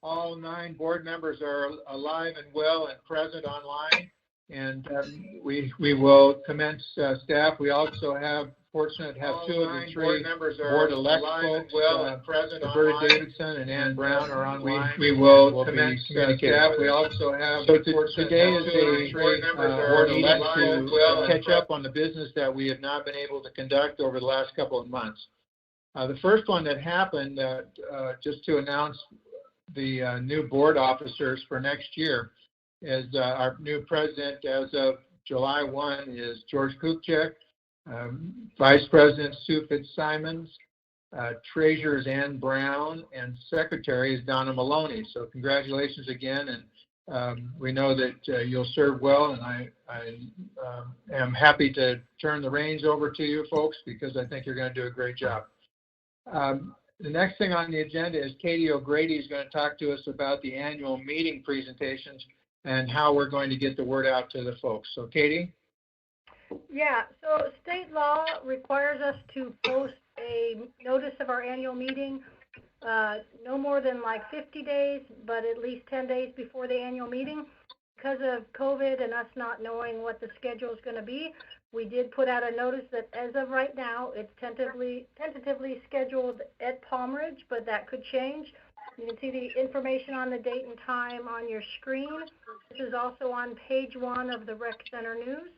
all 9 board members are alive and well and present online, and we will commence staff. We also fortunate to have 2 of the 3 board-elect folks, Roberta Davidson and Ann Brown are online. We will commence staff. We also have, so today is a board-elect to catch up on the business that we have not been able to conduct over the last couple of months. The first one that happened, just to announce the new board officers for next year, is our new president as of July 1 is George Kupchak. Vice President Sue Fitzsimons, Treasurer is Ann Brown, and Secretary is Donna Maloney. So congratulations again, and we know that you'll serve well, and I am happy to turn the reins over to you folks because I think you're going to do a great job. The next thing on the agenda is Katie O'Grady is going to talk to us about the annual meeting presentations and how we're going to get the word out to the folks. So Katie? Yeah, so state law requires us to post a notice of our annual meeting no more than like 50 days, but at least 10 days before the annual meeting. Because of COVID and us not knowing what the schedule is going to be, we did put out a notice that as of right now, it's tentatively scheduled at Palm Ridge, but that could change. You can see the information on the date and time on your screen. This is also on page 1 of the Rec Center News.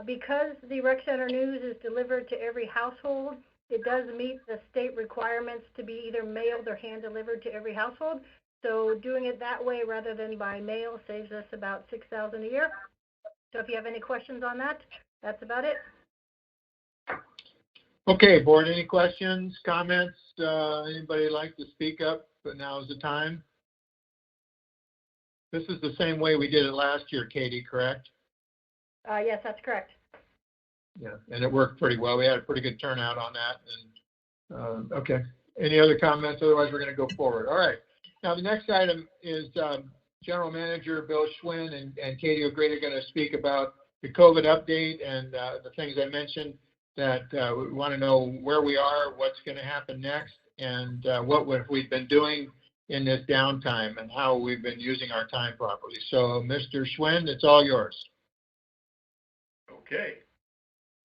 Because the Rec Center News is delivered to every household, it does meet the state requirements to be either mailed or hand-delivered to every household. So doing it that way rather than by mail saves us about $6,000 a year. So if you have any questions on that, that's about it. Okay, board, any questions, comments? Anybody like to speak up? But now is the time. This is the same way we did it last year, Katie, correct? Yes, that's correct. Yeah, and it worked pretty well. We had a pretty good turnout on that. And okay, any other comments? Otherwise, we're going to go forward. All right. Now, the next item is General Manager Bill Schwinn and Katie O'Grady are going to speak about the COVID update and the things I mentioned that we want to know where we are, what's going to happen next, and what we've been doing in this downtime and how we've been using our time properly. So, Mr. Schwinn, it's all yours. Okay.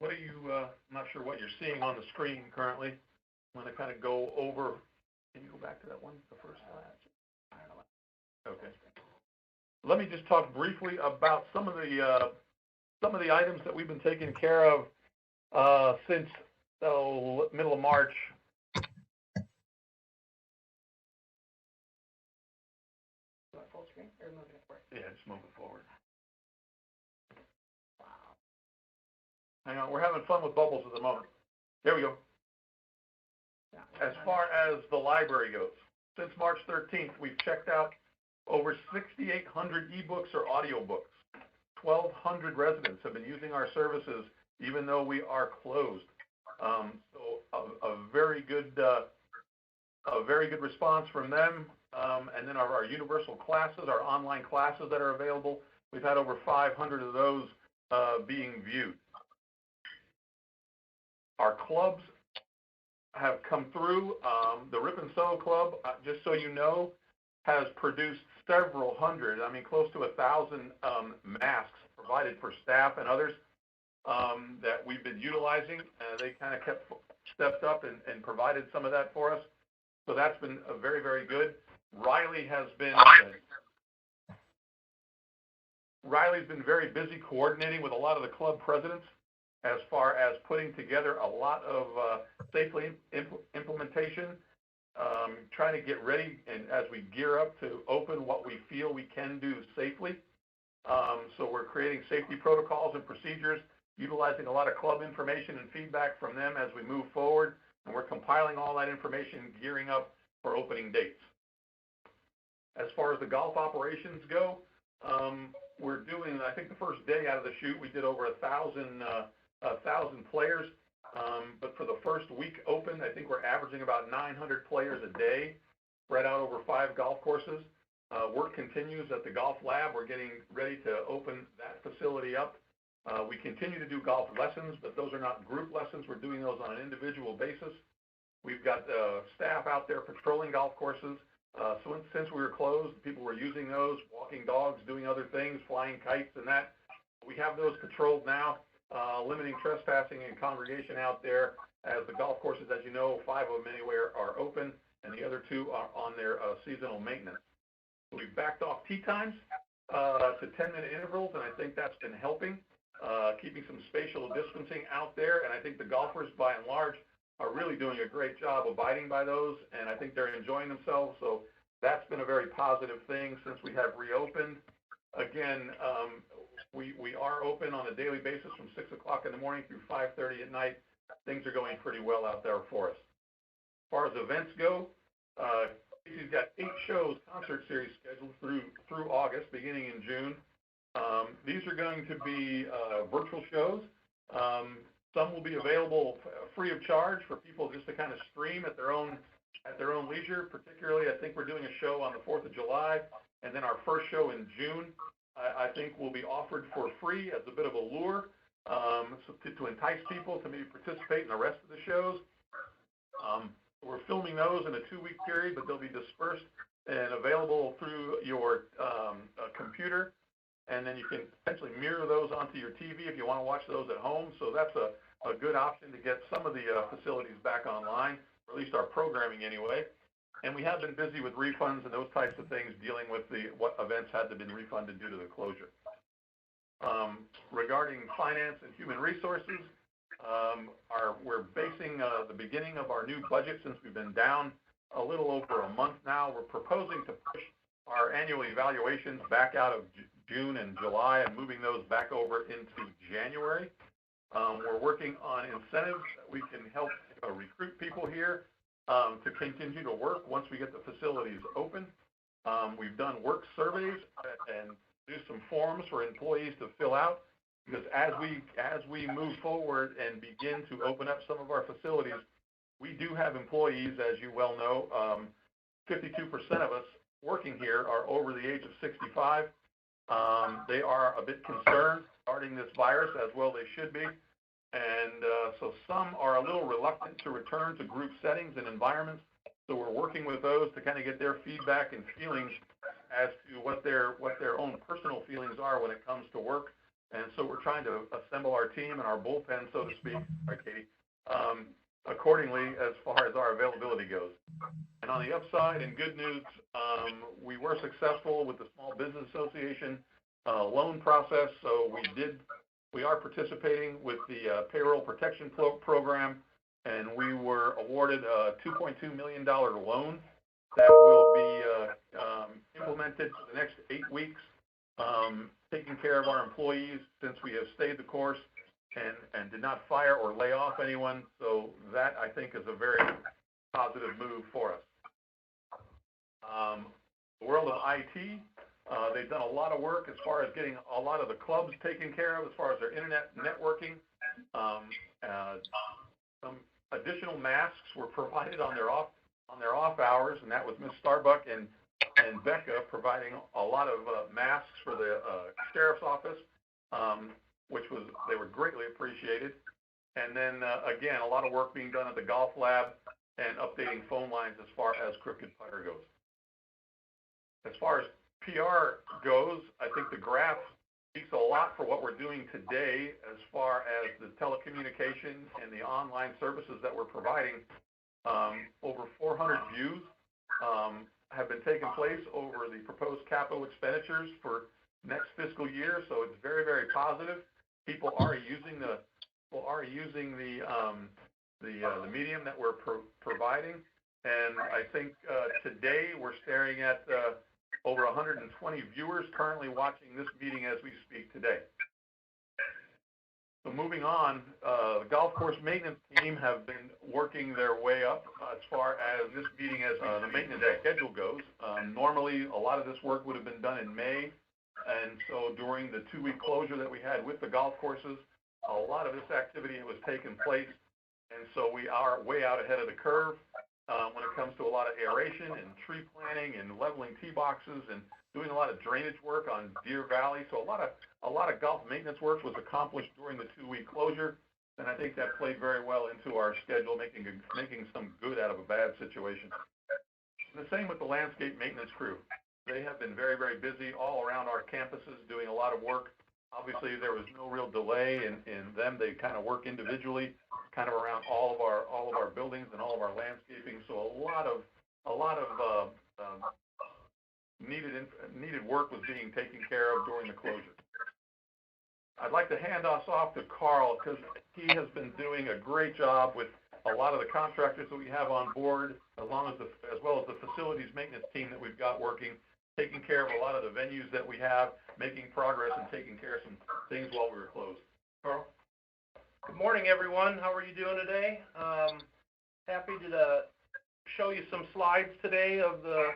What are you, I'm not sure what you're seeing on the screen currently. I'm going to kind of go over, can you go back to that one, the first slide? Okay. Let me just talk briefly about some of the items that we've been taking care of since the middle of March. Full screen or moving it forward? Yeah, just move it forward. Hang on, we're having fun with bubbles at the moment. There we go. As far as the library goes, since March 13th, we've checked out over 6,800 ebooks or audiobooks. 1,200 residents have been using our services even though we are closed. So a very good response from them. And then our universal classes, our online classes that are available, we've had over 500 of those being viewed. Our clubs have come through. The Rip and Sew Club, just so you know, has produced several hundred, I mean close to 1,000 masks provided for staff and others that we've been utilizing. They kind of stepped up and provided some of that for us. So that's been very, very good. Riley's been very busy coordinating with a lot of the club presidents as far as putting together a lot of safely implementation, trying to get ready and as we gear up to open what we feel we can do safely. So we're creating safety protocols and procedures, utilizing a lot of club information and feedback from them as we move forward, and we're compiling all that information, gearing up for opening dates. As far as the golf operations go, we're doing, I think the first day out of the chute, we did over 1,000 players. But for the first week open, I think we're averaging about 900 players a day, spread out over 5 golf courses. Work continues at the golf lab. We're getting ready to open that facility up. We continue to do golf lessons, but those are not group lessons. We're doing those on an individual basis. We've got staff out there patrolling golf courses, So since we were closed, people were using those, walking dogs, doing other things, flying kites and that. We have those patrolled now, limiting trespassing and congregation out there, as the golf courses, as you know, 5 of them anyway are open, and the other 2 are on their seasonal maintenance. So we've backed off tee times to 10-minute intervals, and I think that's been helping, keeping some spatial distancing out there, and I think the golfers, by and large, are really doing a great job abiding by those, and I think they're enjoying themselves, so that's been a very positive thing since we have reopened. Again, we are open on a daily basis from 6 o'clock in the morning through 5:30 at night. Things are going pretty well out there for us. As far as events go, Casey's got 8 shows, concert series scheduled through August, beginning in June. These are going to be virtual shows. Some will be available free of charge for people just to kind of stream at their own leisure. Particularly, I think we're doing a show on the 4th of July, and then our first show in June, I think, will be offered for free as a bit of a lure, so to entice people to maybe participate in the rest of the shows. We're filming those in a 2-week period, but they'll be dispersed and available through your computer. And then you can potentially mirror those onto your TV if you want to watch those at home. So that's a good option to get some of the facilities back online, or at least our programming anyway. And we have been busy with refunds and those types of things, dealing with what events had to been refunded due to the closure. Regarding finance and human resources, we're basing the beginning of our new budget, since we've been down a little over a month now. We're proposing to push our annual evaluations back out of June and July and moving those back over into January. We're working on incentives that we can help recruit people here to continue to work once we get the facilities open. We've done work surveys and do some forms for employees to fill out, because as we move forward and begin to open up some of our facilities, we do have employees, as you well know. 52% of us working here are over the age of 65. They are a bit concerned regarding this virus, as well they should be. And so some are a little reluctant to return to group settings and environments. So we're working with those to kind of get their feedback and feelings as to what their own personal feelings are when it comes to work. And so we're trying to assemble our team and our bullpen, so to speak, right, Katie, accordingly as far as our availability goes. And on the upside, and good news, we were successful with the Small Business Association loan process. So we are participating with the payroll protection program, and we were awarded a $2.2 million loan that will be implemented for the next 8 weeks, taking care of our employees, since we have stayed the course and did not fire or lay off anyone. So that, I think, is a very positive move for us. The world of IT, they've done a lot of work as far as getting a lot of the clubs taken care of, as far as their internet networking. Some additional masks were provided on their off hours, and that was Ms. Starbuck and Becca providing a lot of masks for the sheriff's office, which they were greatly appreciated. And then again, a lot of work being done at the golf lab and updating phone lines as far as Crooked Putter goes. As far as PR goes, I think the graph speaks a lot for what we're doing today as far as the telecommunication and the online services that we're providing. Over 400 views have been taking place over the proposed capital expenditures for next fiscal year, so it's very, very positive. People are using the medium that we're providing, and I think today we're staring at over 120 viewers currently watching this meeting as we speak today. So moving on, the golf course maintenance team have been working their way up as far as this meeting as the maintenance schedule goes. Normally, a lot of this work would have been done in May, and so during the 2-week closure that we had with the golf courses, a lot of this activity was taking place, and so we are way out ahead of the curve when it comes to a lot of aeration and tree planting and leveling tee boxes and doing a lot of drainage work on Deer Valley. So a lot of golf maintenance work was accomplished during the 2-week closure, and I think that played very well into our schedule, making some good out of a bad situation. And the same with the landscape maintenance crew. They have been very, very busy all around our campuses doing a lot of work. Obviously, there was no real delay in them. They kind of work individually, kind of around all of our buildings and all of our landscaping. So a lot of needed work was being taken care of during the closure. I'd like to hand us off to Carl because he has been doing a great job with a lot of the contractors that we have on board, as well as the facilities maintenance team that we've got working, taking care of a lot of the venues that we have, making progress and taking care of some things while we were closed. Carl? Good morning, everyone. How are you doing today? Happy to show you some slides today of the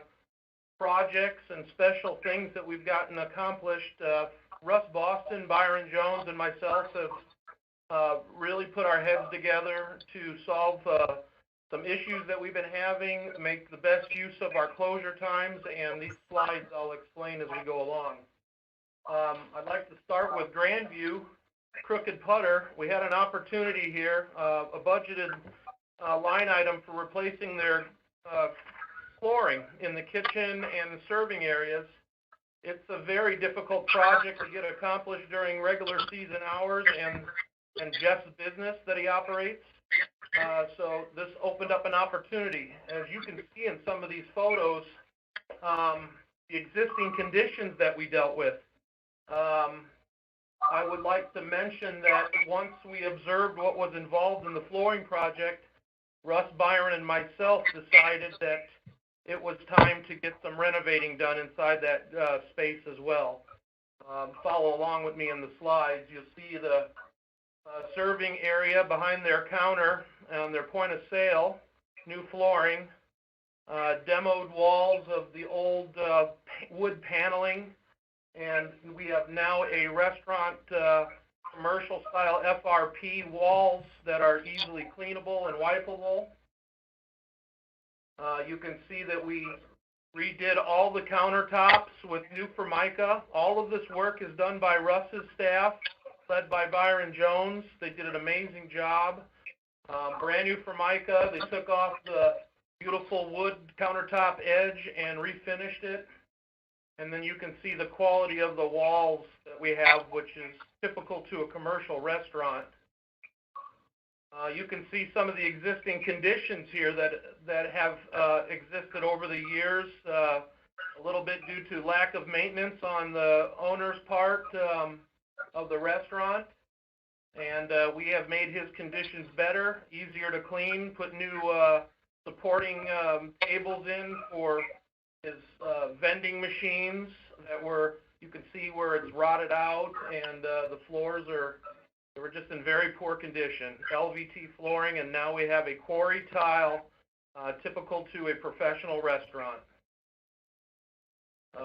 projects and special things that we've gotten accomplished. Russ Boston, Byron Jones, and myself have really put our heads together to solve some issues that we've been having, make the best use of our closure times, and these slides I'll explain as we go along. I'd like to start with Grandview, Crooked Putter. We had an opportunity here, a budgeted line item for replacing their flooring in the kitchen and the serving areas. It's a very difficult project to get accomplished during regular season hours and Jeff's business that he operates. So this opened up an opportunity. As you can see in some of these photos, the existing conditions that we dealt with. I would like to mention that once we observed what was involved in the flooring project, Russ, Byron, and myself decided that it was time to get some renovating done inside that space as well. Follow along with me in the slides. You'll see the serving area behind their counter and their point of sale, new flooring, demoed walls of the old wood paneling, and we have now a restaurant commercial style FRP walls that are easily cleanable and wipeable. You can see that we redid all the countertops with new Formica. All of this work is done by Russ's staff, led by Byron Jones. They did an amazing job. Brand new Formica. They took off the beautiful wood countertop edge and refinished it. And then you can see the quality of the walls that we have, which is typical to a commercial restaurant. You can see some of the existing conditions here that have existed over the years, a little bit due to lack of maintenance on the owner's part of the restaurant. And we have made his conditions better, easier to clean, put new supporting tables in for his vending machines that you can see where it's rotted out, and the floors they were just in very poor condition. LVT flooring, and now we have a quarry tile, typical to a professional restaurant.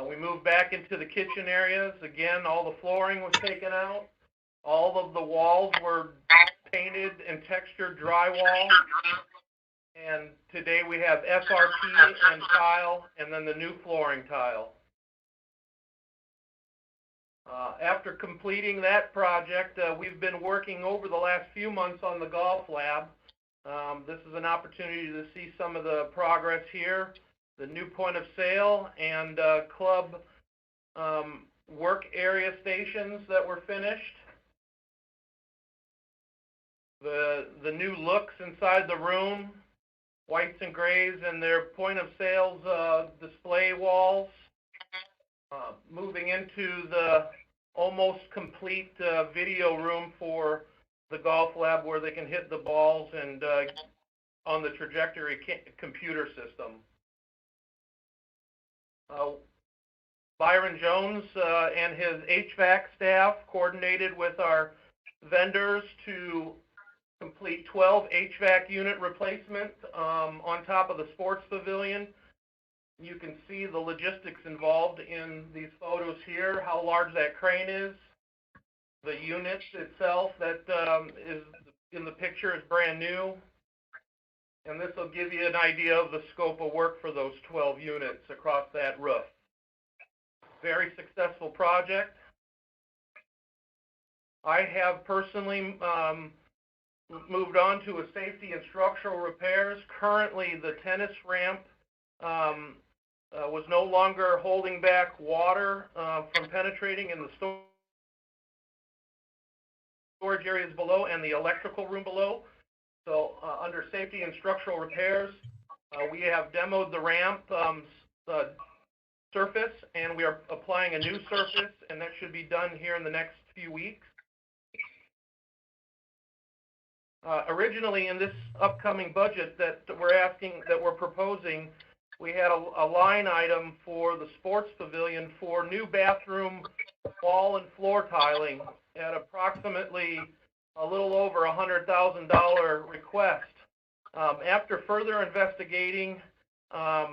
We moved back into the kitchen areas. Again, all the flooring was taken out. All of the walls were painted and textured drywall. And today we have FRP and tile, and then the new flooring tile. After completing that project, we've been working over the last few months on the golf lab. This is an opportunity to see some of the progress here, the new point of sale and club work area stations that were finished. The new looks inside the room, whites and grays, and their point of sales display walls. Moving into the almost complete video room for the golf lab where they can hit the balls and on the trajectory computer system. Byron Jones and his HVAC staff coordinated with our vendors to complete 12 HVAC unit replacements on top of the sports pavilion. You can see the logistics involved in these photos here, how large that crane is. The unit itself that is in the picture is brand new. And this will give you an idea of the scope of work for those 12 units across that roof. Very successful project. I have personally moved on to a safety and structural repairs. Currently, the tennis ramp was no longer holding back water from penetrating in the storage areas below and the electrical room below. So under safety and structural repairs, we have demoed the ramp surface, and we are applying a new surface, and that should be done here in the next few weeks. Originally, in this upcoming budget that we're proposing, we had a line item for the sports pavilion for new bathroom wall and floor tiling at approximately a little over $100,000 request. After further investigating, I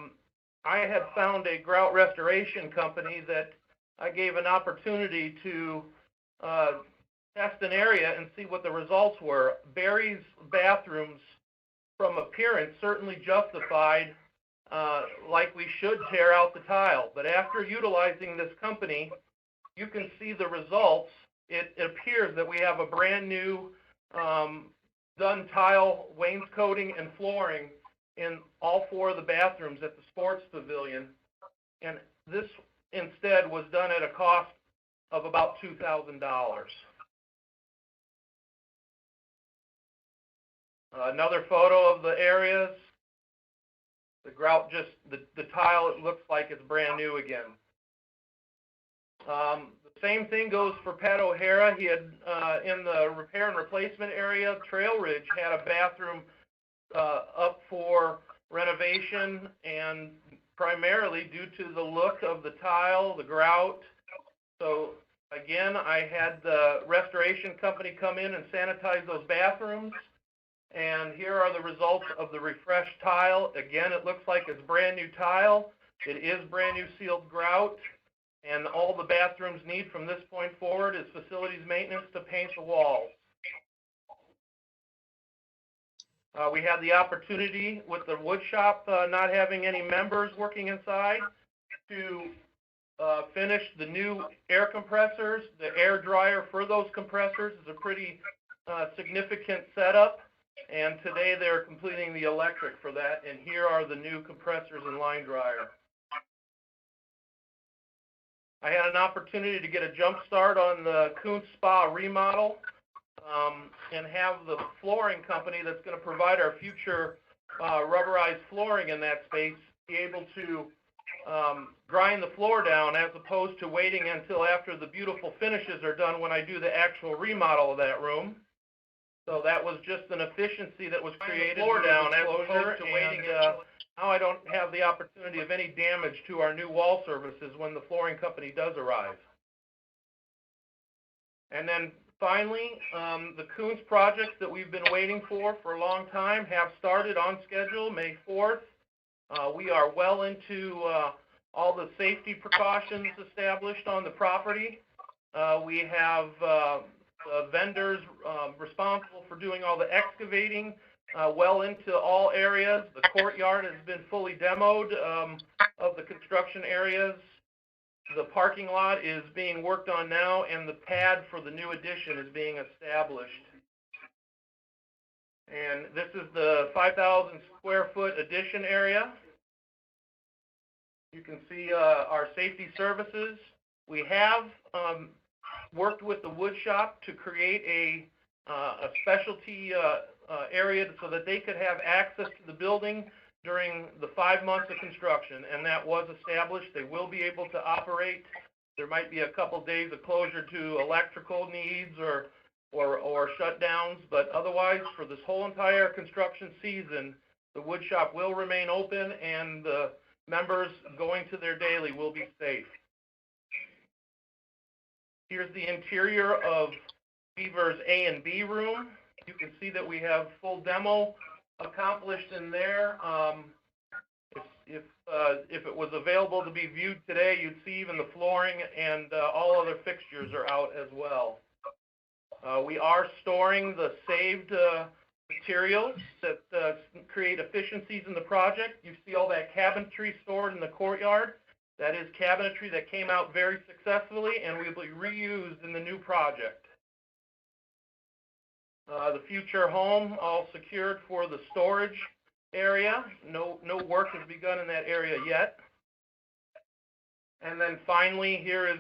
had found a grout restoration company that I gave an opportunity to test an area and see what the results were. Barry's bathrooms, from appearance, certainly justified like we should tear out the tile. But after utilizing this company, you can see the results. It appears that we have a brand new done tile, wainscoting, and flooring in all 4 of the bathrooms at the sports pavilion. And this instead was done at a cost of about $2,000. Another photo of the areas. The grout the tile, it looks like it's brand new again. The same thing goes for Pat O'Hara. He had, in the repair and replacement area, Trail Ridge had a bathroom up for renovation, and primarily due to the look of the tile, the grout. So again, I had the restoration company come in and sanitize those bathrooms. And here are the results of the refreshed tile. Again, it looks like it's brand new tile. It is brand new sealed grout. And all the bathrooms need from this point forward is facilities maintenance to paint the walls. We had the opportunity with the wood shop not having any members working inside to finish the new air compressors. The air dryer for those compressors is a pretty significant setup. And today they're completing the electric for that, and here are the new compressors and line dryer. I had an opportunity to get a jump start on the Kuntz Spa remodel and have the flooring company that's going to provide our future rubberized flooring in that space be able to grind the floor down as opposed to waiting until after the beautiful finishes are done when I do the actual remodel of that room. So that was just an efficiency that was created. Floor down as opposed to waiting. Now I don't have the opportunity of any damage to our new wall surfaces when the flooring company does arrive. And then finally, the Kuntz projects that we've been waiting for a long time have started on schedule, May 4th. We are well into all the safety precautions established on the property. We have vendors responsible for doing all the excavating well into all areas. The courtyard has been fully demoed of the construction areas. The parking lot is being worked on now, and the pad for the new addition is being established. And this is the 5,000 square foot addition area. You can see our safety services. We have worked with the wood shop to create a specialty area so that they could have access to the building during the 5 months of construction, and that was established. They will be able to operate. There might be a couple days of closure to electrical needs or shutdowns, but otherwise, for this whole entire construction season, the wood shop will remain open, and the members going to their daily will be safe. Here's the interior of Beaver's A and B room. You can see that we have full demo accomplished in there. If it was available to be viewed today, you'd see even the flooring and all other fixtures are out as well. We are storing the saved materials that create efficiencies in the project. You see all that cabinetry stored in the courtyard. That is cabinetry that came out very successfully and will be reused in the new project. The future home all secured for the storage area. No work has begun in that area yet. And then finally, here is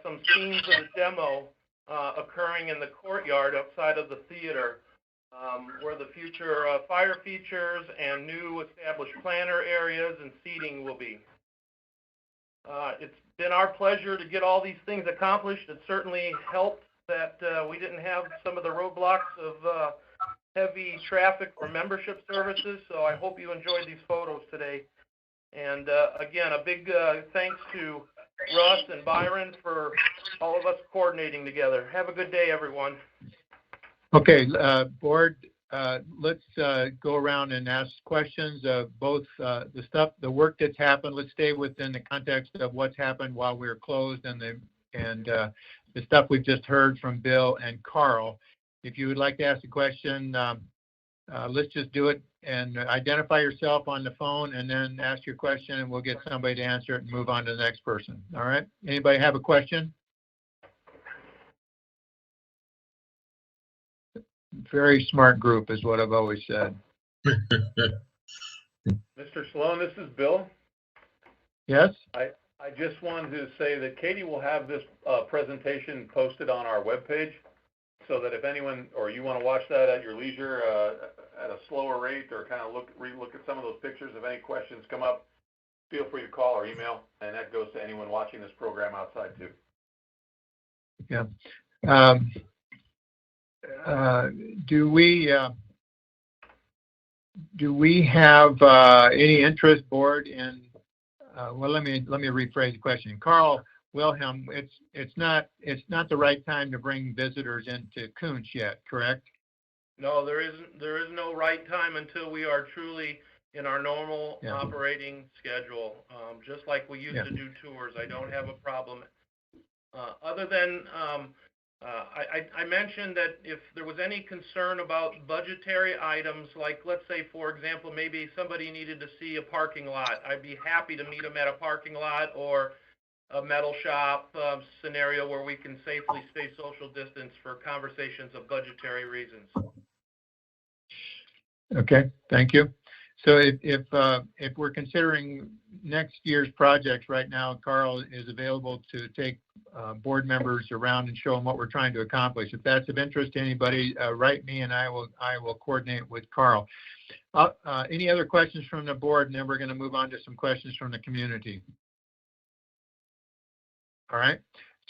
some scenes of the demo occurring in the courtyard outside of the theater, where the future fire features and new established planter areas and seating will be. It's been our pleasure to get all these things accomplished. It certainly helped that we didn't have some of the roadblocks of heavy traffic for membership services, so I hope you enjoyed these photos today. And again, a big thanks to Russ and Byron for all of us coordinating together. Have a good day, everyone. Okay, board, let's go around and ask questions of both the work that's happened. Let's stay within the context of what's happened while we're closed and the stuff we've just heard from Bill and Carl. If you would like to ask a question, let's just do it and identify yourself on the phone and then ask your question, and we'll get somebody to answer it and move on to the next person. All right? Anybody have a question? Very smart group is what I've always said. Mr. Sloan, this is Bill. Yes? I just wanted to say that Katie will have this presentation posted on our webpage, so that if anyone or you want to watch that at your leisure at a slower rate, or kind of re-look at some of those pictures, if any questions come up, feel free to call or email, and that goes to anyone watching this program outside too. Yeah. Do we have any interest, board, in? Well, let me rephrase the question. Carl Wilhelm, it's not the right time to bring visitors into Coons yet, correct? No, there is no right time until we are truly in our normal operating schedule. Just like we used to do tours, I don't have a problem. Other than I mentioned that if there was any concern about budgetary items, like let's say, for example, maybe somebody needed to see a parking lot, I'd be happy to meet them at a parking lot or a metal shop scenario where we can safely stay social distance for conversations of budgetary reasons. Okay, thank you. So if we're considering next year's projects right now, Carl is available to take board members around and show them what we're trying to accomplish. If that's of interest to anybody, write me and I will coordinate with Carl. Any other questions from the board? And then we're going to move on to some questions from the community. All right.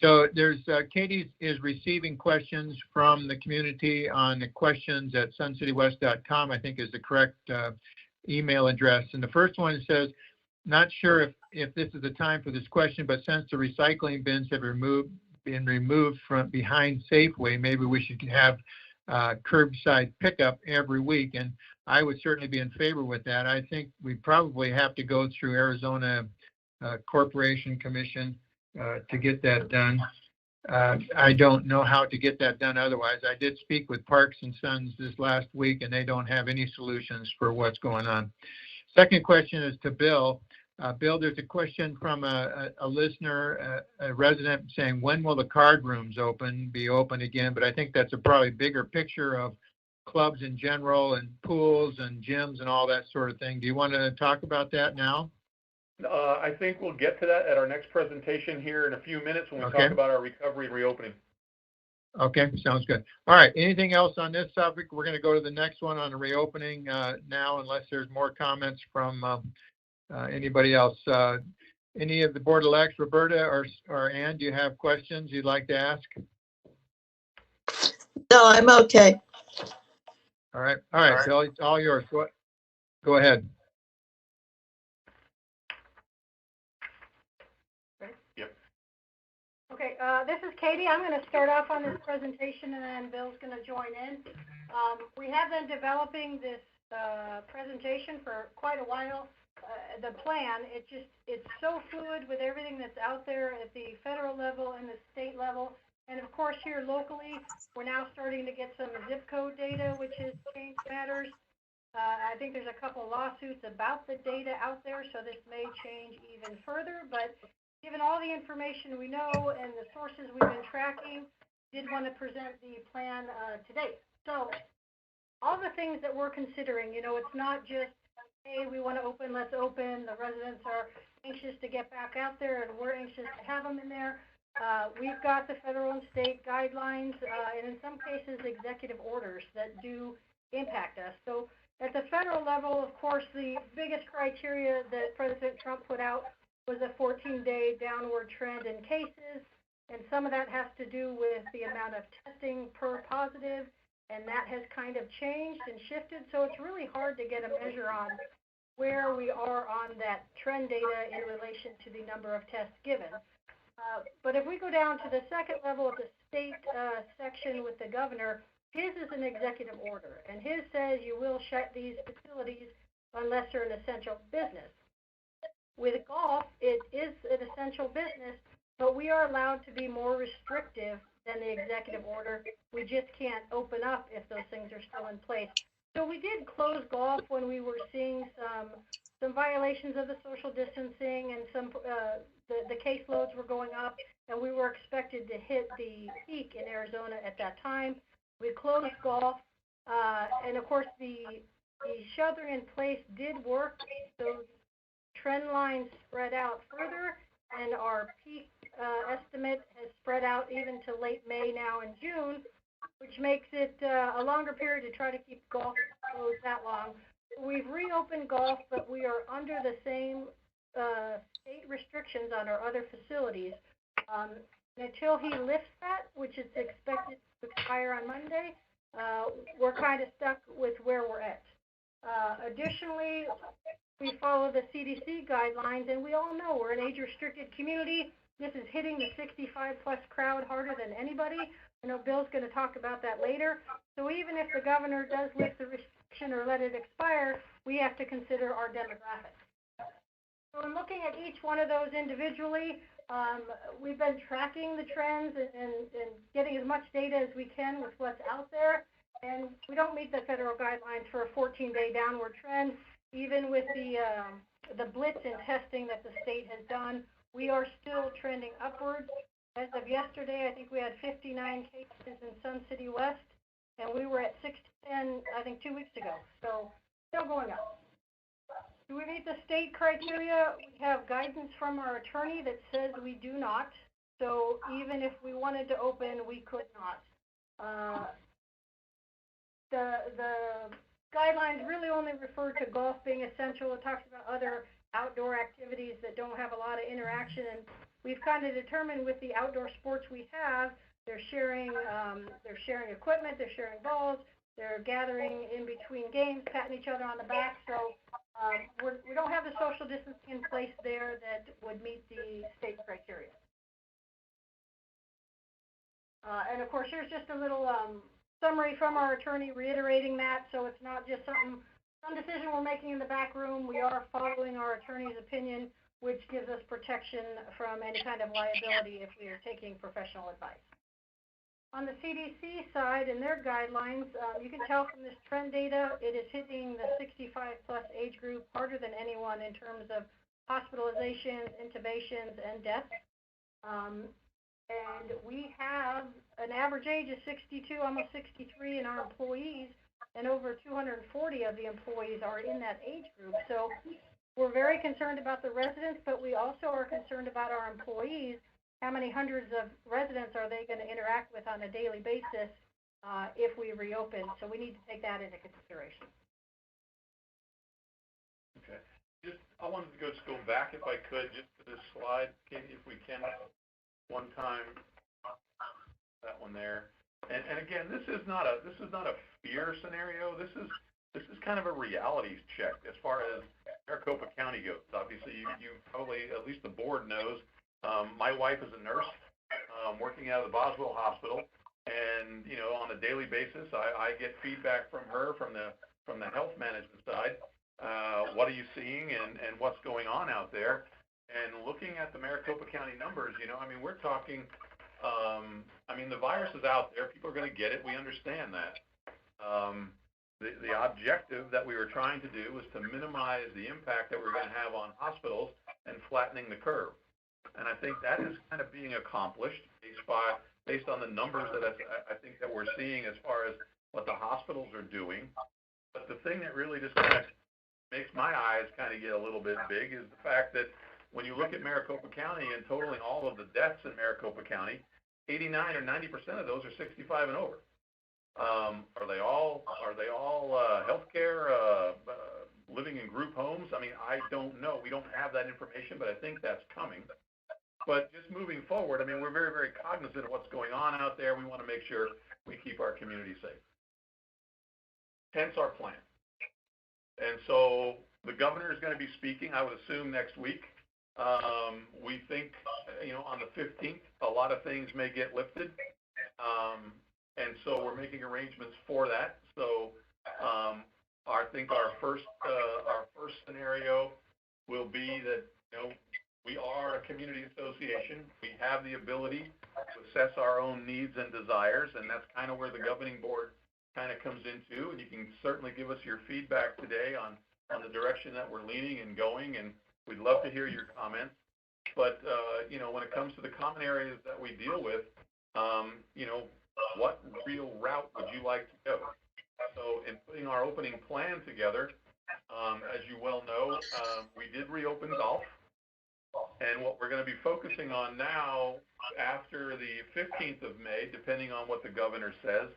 So there's Katie is receiving questions from the community on the questions at suncitywest.com, I think is the correct email address. And the first one says, not sure if this is the time for this question, but since the recycling bins have been removed from behind Safeway, maybe we should have curbside pickup every week. And I would certainly be in favor with that. I think we probably have to go through Arizona Corporation Commission to get that done. I don't know how to get that done otherwise. I did speak with Parks and Sons this last week, and they don't have any solutions for what's going on. Second question is to Bill. Bill, there's a question from a listener, a resident, saying, when will the card rooms be open again? But I think that's a probably bigger picture of clubs in general and pools and gyms and all that sort of thing. Do you want to talk about that now? I think we'll get to that at our next presentation here in a few minutes when we talk about our recovery and reopening. Okay, sounds good. All right, anything else on this subject? We're going to go to the next one on the reopening now, unless there's more comments from anybody else. Any of the board elects, Roberta or Ann, do you have questions you'd like to ask? No, I'm okay. All right, Bill, it's all yours. Go ahead. Okay, this is Katie. I'm going to start off on this presentation, and then Bill's going to join in. We have been developing this presentation for quite a while. The plan, it's so fluid with everything that's out there at the federal level and the state level. And of course, here locally, we're now starting to get some zip code data, which has changed matters. I think there's a couple lawsuits about the data out there, so this may change even further. But given all the information we know and the sources we've been tracking, did want to present the plan today. So all the things that we're considering, it's not just hey, we want to open, let's open. The residents are anxious to get back out there, and we're anxious to have them in there. We've got the federal and state guidelines, and in some cases, executive orders that do impact us. So at the federal level, of course, the biggest criteria that President Trump put out was a 14-day downward trend in cases, and some of that has to do with the amount of testing per positive, and that has kind of changed and shifted, so it's really hard to get a measure on where we are on that trend data in relation to the number of tests given. But if we go down to the second level of the state section with the governor, his is an executive order, and his says you will shut these facilities unless they're an essential business. With golf, it is an essential business, but we are allowed to be more restrictive than the executive order. We just can't open up if those things are still in place. So we did close golf when we were seeing some violations of the social distancing, and some the caseloads were going up, and we were expected to hit the peak in Arizona at that time. We closed golf, and of course the sheltering in place did work. Those trend lines spread out further, and our peak estimate has spread out even to late May now in June, which makes it a longer period to try to keep golf closed that long. We've reopened golf, but we are under the same state restrictions on our other facilities. Until he lifts that, which is expected to expire on Monday, we're kind of stuck with where we're at. Additionally, we follow the CDC guidelines, and we all know we're an age-restricted community. This is hitting the 65-plus crowd harder than anybody. I know Bill's going to talk about that later. So even if the governor does lift the restriction or let it expire, we have to consider our demographics. So in looking at each one of those individually, we've been tracking the trends and getting as much data as we can with what's out there. And we don't meet the federal guidelines for a 14-day downward trend. Even with the blitz in testing that the state has done, we are still trending upwards. As of yesterday, I think we had 59 cases in Sun City West, and we were at 610, I think, 2 weeks ago. So still going up. Do we meet the state criteria? We have guidance from our attorney that says we do not. So even if we wanted to open, we could not. The guidelines really only refer to golf being essential. It talks about other outdoor activities that don't have a lot of interaction, and we've kind of determined with the outdoor sports we have, they're sharing equipment, they're sharing balls, they're gathering in between games, patting each other on the back. So we don't have the social distancing in place there that would meet the state criteria. And of course, here's just a little summary from our attorney reiterating that, so it's not just some decision we're making in the back room. We are following our attorney's opinion, which gives us protection from any kind of liability if we are taking professional advice. On the CDC side and their guidelines, you can tell from this trend data, it is hitting the 65-plus age group harder than anyone in terms of hospitalizations, intubations, and deaths. And we have an average age of 62, almost 63 in our employees, and over 240 of the employees are in that age group. So we're very concerned about the residents, but we also are concerned about our employees. How many hundreds of residents are they going to interact with on a daily basis if we reopen? So we need to take that into consideration. Okay. I wanted to just go back, if I could, just to this slide, Katie, if we can, one time. That one there. And again, this is not a fear scenario. This is kind of a reality check as far as Maricopa County goes. Obviously, you probably, at least the board knows, my wife is a nurse working out of the Boswell Hospital, and on a daily basis, I get feedback from her from the health management side. What are you seeing and what's going on out there? And looking at the Maricopa County numbers, we're talking. The virus is out there. People are going to get it. We understand that. The objective that we were trying to do was to minimize the impact that we're going to have on hospitals and flattening the curve. And I think that is kind of being accomplished based on the numbers that I think that we're seeing as far as what the hospitals are doing. But the thing that really just kind of makes my eyes kind of get a little bit big is the fact that when you look at Maricopa County and totaling all of the deaths in Maricopa County, 89 or 90% of those are 65 and over. Are they all healthcare, living in group homes? I mean, I don't know. We don't have that information, but I think that's coming. But just moving forward, I mean, we're very, very cognizant of what's going on out there. We want to make sure we keep our community safe. Hence our plan. And so the governor is going to be speaking, I would assume, next week. We think, on the 15th, a lot of things may get lifted. And so we're making arrangements for that. So I think our first scenario will be that, we are a community association. We have the ability to assess our own needs and desires, and that's kind of where the governing board kind of comes into. And you can certainly give us your feedback today on the direction that we're leaning and going, and we'd love to hear your comments. But, when it comes to the common areas that we deal with, what real route would you like to go? So in putting our opening plan together, as you well know, we did reopen golf. And what we're going to be focusing on now, after the 15th of May, depending on what the governor says,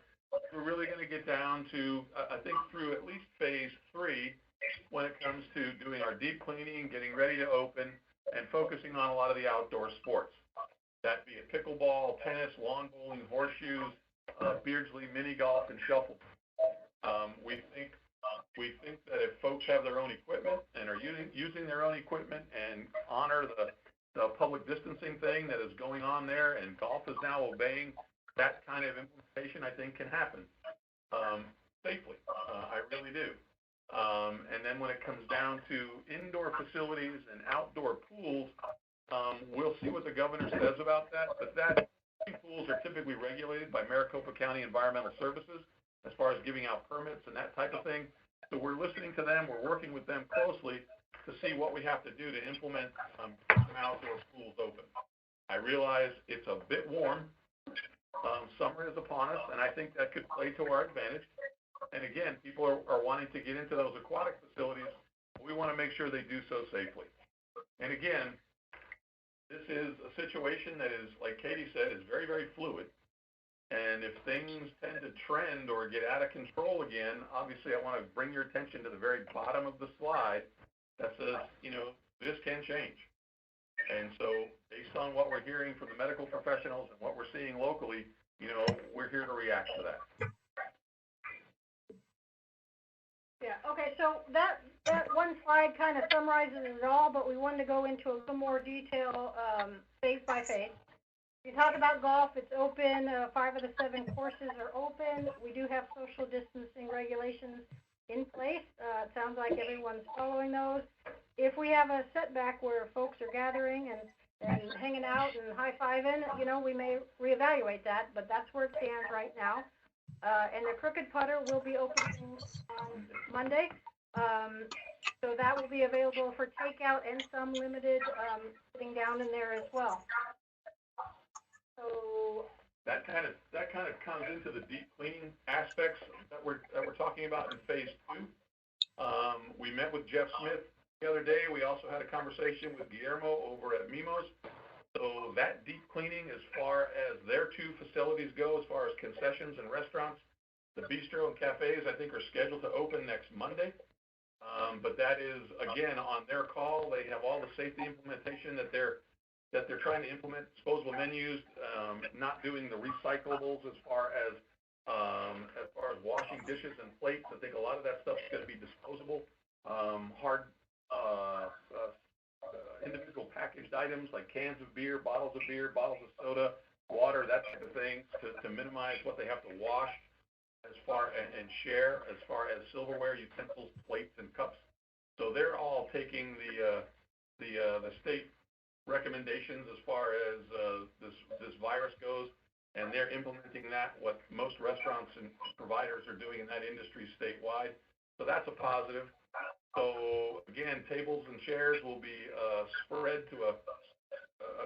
we're really going to get down to, I think, through at least phase 3 when it comes to doing our deep cleaning, getting ready to open, and focusing on a lot of the outdoor sports. That be it pickleball, tennis, lawn bowling, horseshoes, Beardsley, mini golf, and shuffle. We think that if folks have their own equipment and are using their own equipment and honor the public distancing thing that is going on there, and golf is now obeying that kind of implementation, I think can happen safely. I really do. And then when it comes down to indoor facilities and outdoor pools, we'll see what the governor says about that. But pools are typically regulated by Maricopa County Environmental Services as far as giving out permits and that type of thing. So we're listening to them. We're working with them closely to see what we have to do to implement some outdoor pools open. I realize it's a bit warm. Summer is upon us, and I think that could play to our advantage. And again, people are wanting to get into those aquatic facilities. We want to make sure they do so safely. And again, this is a situation that is, like Katie said, is very, very fluid. And if things tend to trend or get out of control again, obviously I want to bring your attention to the very bottom of the slide that says, this can change. And so based on what we're hearing from the medical professionals and what we're seeing locally, we're here to react to that. Yeah, okay, so that one slide kind of summarizes it all, but we wanted to go into a little more detail, phase by phase. You talk about golf, it's open, 5 of the 7 courses are open. We do have social distancing regulations in place. It sounds like everyone's following those. If we have a setback where folks are gathering and hanging out and high-fiving, we may reevaluate that, but that's where it stands right now. And the Crooked Putter will be opening on Monday. So that will be available for takeout and some limited sitting down in there as well. So that kind of comes into the deep cleaning aspects that we're talking about in phase 2. We met with Jeff Smith the other day. We also had a conversation with Guillermo over at Mimo's. So that deep cleaning, as far as their 2 facilities go, as far as concessions and restaurants, the bistro and cafes, I think, are scheduled to open next Monday. But that is, again, on their call. They have all the safety implementation that they're trying to implement, disposable menus, not doing the recyclables as far as washing dishes and plates. I think a lot of that stuff is going to be disposable. Hard individual packaged items like cans of beer, bottles of soda, water, that type of thing, to minimize what they have to wash as far and share as far as silverware, utensils, plates, and cups. So they're all taking the state recommendations as far as this virus goes, and they're implementing that, what most restaurants and providers are doing in that industry statewide. So that's a positive. So again, tables and chairs will be spread to a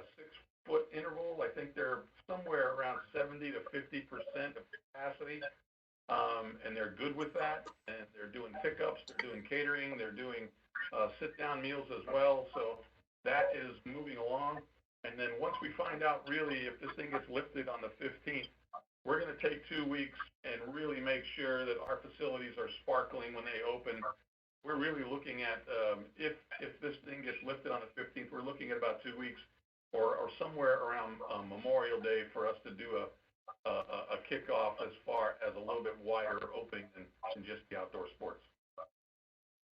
6-foot interval. I think they're somewhere around 70 to 50% of capacity, and they're good with that. And they're doing pickups, they're doing catering, they're doing sit-down meals as well. So that is moving along. And then once we find out really if this thing gets lifted on the 15th, we're going to take 2 weeks and really make sure that our facilities are sparkling when they open. We're really looking at, if this thing gets lifted on the 15th, we're looking at about 2 weeks or somewhere around Memorial Day for us to do a kickoff as far as a little bit wider opening than just the outdoor sports.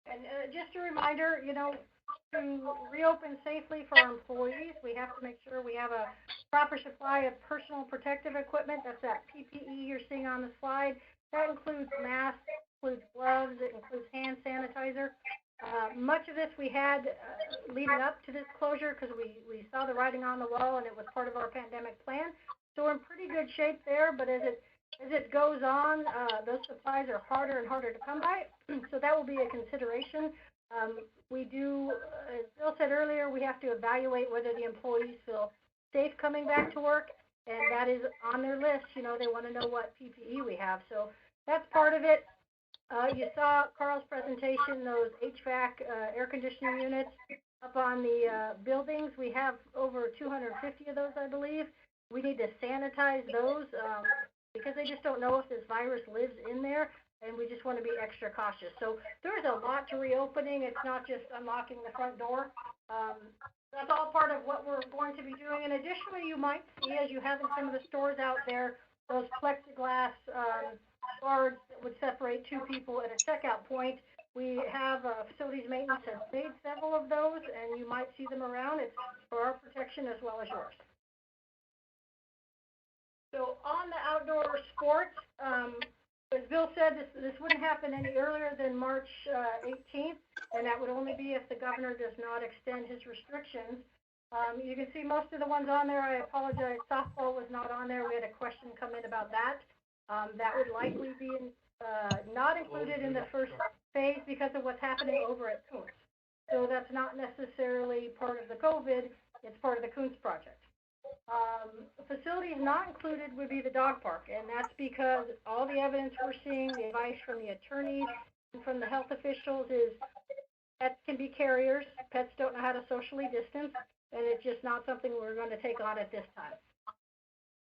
And just a reminder, to reopen safely for our employees, we have to make sure we have a proper supply of personal protective equipment. That's that PPE you're seeing on the slide. That includes masks, includes gloves, it includes hand sanitizer. Much of this we had leading up to this closure because we saw the writing on the wall and it was part of our pandemic plan. So we're in pretty good shape there, but as it goes on, those supplies are harder and harder to come by. So that will be a consideration. We do, as Bill said earlier, we have to evaluate whether the employees feel safe coming back to work, and that is on their list. They want to know what PPE we have. So that's part of it. You saw Carl's presentation, those HVAC air conditioning units up on the buildings. We have over 250 of those, I believe. We need to sanitize those because they just don't know if this virus lives in there, and we just want to be extra cautious. So there's a lot to reopening. It's not just unlocking the front door. That's all part of what we're going to be doing. And additionally, you might see, as you have in some of the stores out there, those plexiglass guards that would separate two people at a checkout point. We have facilities maintenance has made several of those, and you might see them around. It's for our protection as well as yours. So on the outdoor sports, as Bill said, this wouldn't happen any earlier than March 18th, and that would only be if the governor does not extend his restrictions. You can see most of the ones on there. I apologize, softball was not on there. We had a question come in about that. That would likely be not included in the first phase because of what's happening over at Kuntz. So that's not necessarily part of the COVID, it's part of the Kuntz project. Facilities not included would be the dog park, and that's because all the evidence we're seeing, the advice from the attorneys and from the health officials is pets can be carriers, pets don't know how to socially distance, and it's just not something we're going to take on at this time.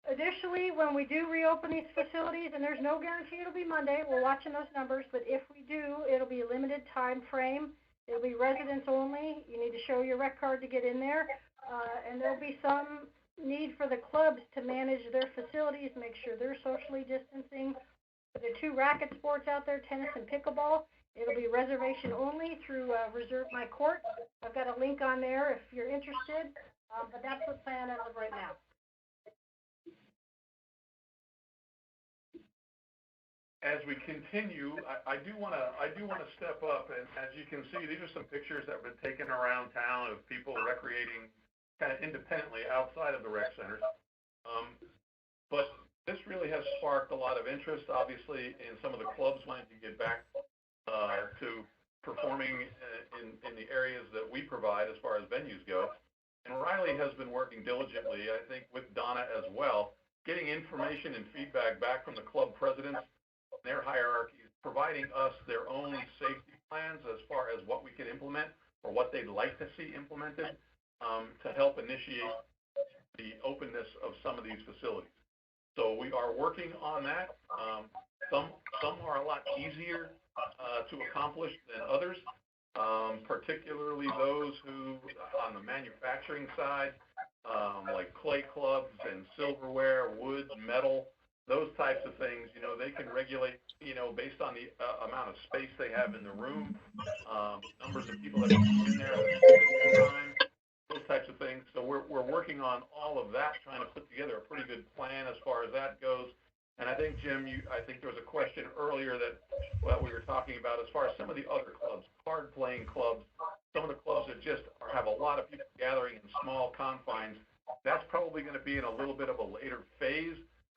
Additionally, when we do reopen these facilities, and there's no guarantee it'll be Monday, we're watching those numbers, but if we do, it'll be a limited time frame. It'll be residents only. You need to show your rec card to get in there, and there'll be some need for the clubs to manage their facilities, make sure they're socially distancing. For the two racket sports out there, tennis and pickleball, it'll be reservation only through Reserve My Court. I've got a link on there if you're interested, but that's the plan as of right now. As we continue, I do want to step up, and as you can see, these are some pictures that have been taken around town of people recreating kind of independently outside of the rec centers. But this really has sparked a lot of interest, obviously, in some of the clubs wanting to get back to performing in the areas that we provide as far as venues go. And Riley has been working diligently, I think, with Donna as well, getting information and feedback back from the club presidents, their hierarchies, providing us their own safety plans as far as what we can implement or what they'd like to see implemented to help initiate the openness of some of these facilities. So we are working on that. Some are a lot easier to accomplish than others, particularly those who, on the manufacturing side, like clay clubs and silverware, wood, metal, those types of things, they can regulate, based on the amount of space they have in the room, numbers of people that are in there at a time, those types of things. So we're working on all of that, trying to put together a pretty good plan as far as that goes. And I think, Jim, I think there was a question earlier that we were talking about as far as some of the other clubs, card-playing clubs, some of the clubs that just have a lot of people gathering in small confines. That's probably going to be in a little bit of a later phase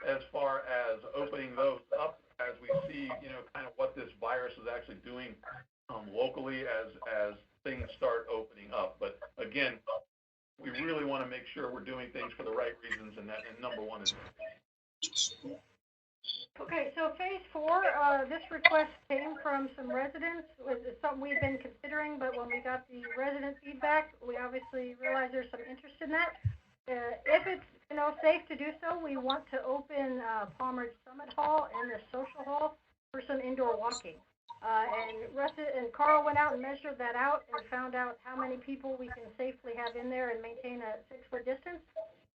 as far as opening those up as we see, kind of what this virus is actually doing locally as things start opening up. But again, we really want to make sure we're doing things for the right reasons, and number one is Okay, so phase 4, this request came from some residents. It's something we've been considering, but when we got the resident feedback, we obviously realized there's some interest in that. If it's, safe to do so, we want to open Palm Ridge Summit Hall and the social hall for some indoor walking. And Russ and Carl went out and measured that out and found out how many people we can safely have in there and maintain a 6-foot distance.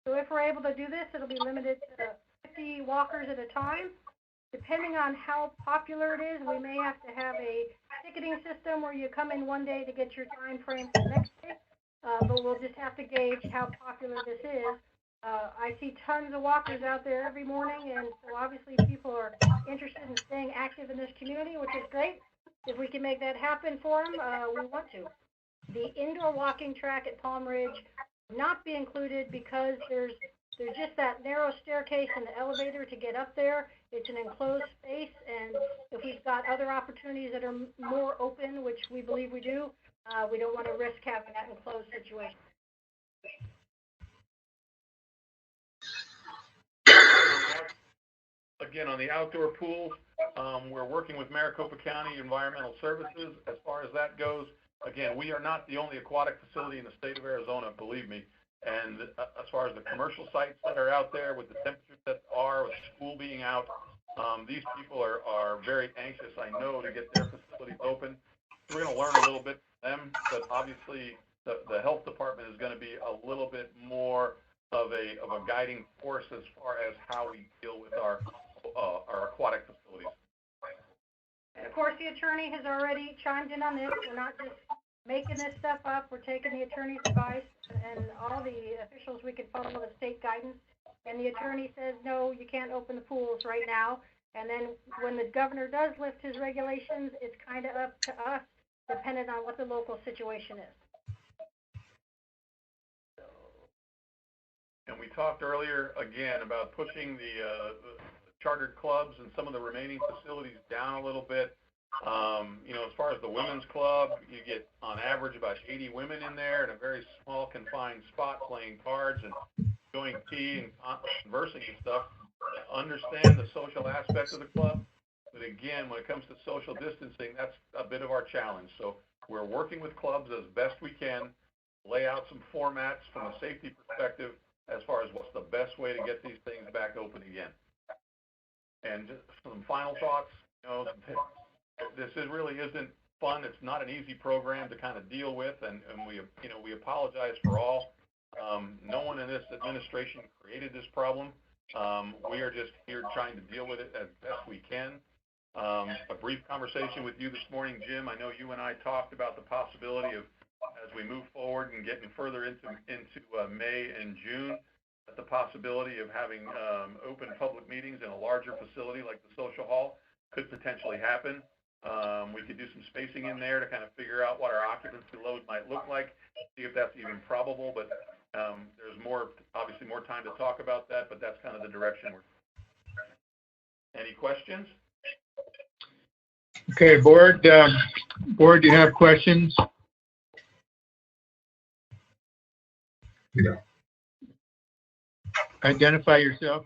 So if we're able to do this, it'll be limited to 50 walkers at a time. Depending on how popular it is, we may have to have a ticketing system where you come in one day to get your time frame for the next day, but we'll just have to gauge how popular this is. I see tons of walkers out there every morning, and so obviously people are interested in staying active in this community, which is great. If we can make that happen for them, we want to. The indoor walking track at Palm Ridge will not be included because there's just that narrow staircase and the elevator to get up there. It's an enclosed space, and if we've got other opportunities that are more open, which we believe we do, we don't want to risk having that enclosed situation. Again, on the outdoor pools, we're working with Maricopa County Environmental Services as far as that goes. Again, we are not the only aquatic facility in the state of Arizona, believe me. And as far as the commercial sites that are out there with the temperatures that are, with school being out, these people are very anxious, I know, to get their facilities open. We're going to learn a little bit from them, but obviously the health department is going to be a little bit more of a guiding force as far as how we deal with our aquatic facilities. And of course, the attorney has already chimed in on this. We're not just making this stuff up. We're taking the attorney's advice and all the officials. We can follow the state guidance. And the attorney says, no, you can't open the pools right now. And then when the governor does lift his regulations, it's kind of up to us, depending on what the local situation is. And we talked earlier, again, about pushing the chartered clubs and some of the remaining facilities down a little bit. As far as the women's club, you get on average about 80 women in there in a very small confined spot playing cards and doing tea and conversing and stuff. Understand the social aspect of the club, but again, when it comes to social distancing, that's a bit of our challenge. So we're working with clubs as best we can, lay out some formats from a safety perspective as far as what's the best way to get these things back open again. And just some final thoughts, this really isn't fun. It's not an easy program to kind of deal with, and we apologize for all. No one in this administration created this problem. We are just here trying to deal with it as best we can. A brief conversation with you this morning, Jim. I know you and I talked about the possibility of, as we move forward and getting further into May and June, the possibility of having open public meetings in a larger facility like the social hall could potentially happen. We could do some spacing in there to kind of figure out what our occupancy load might look like, see if that's even probable, but there's obviously more time to talk about that, but that's kind of the direction we're. Any questions? Okay, board, do you have questions? Yeah. Identify yourself.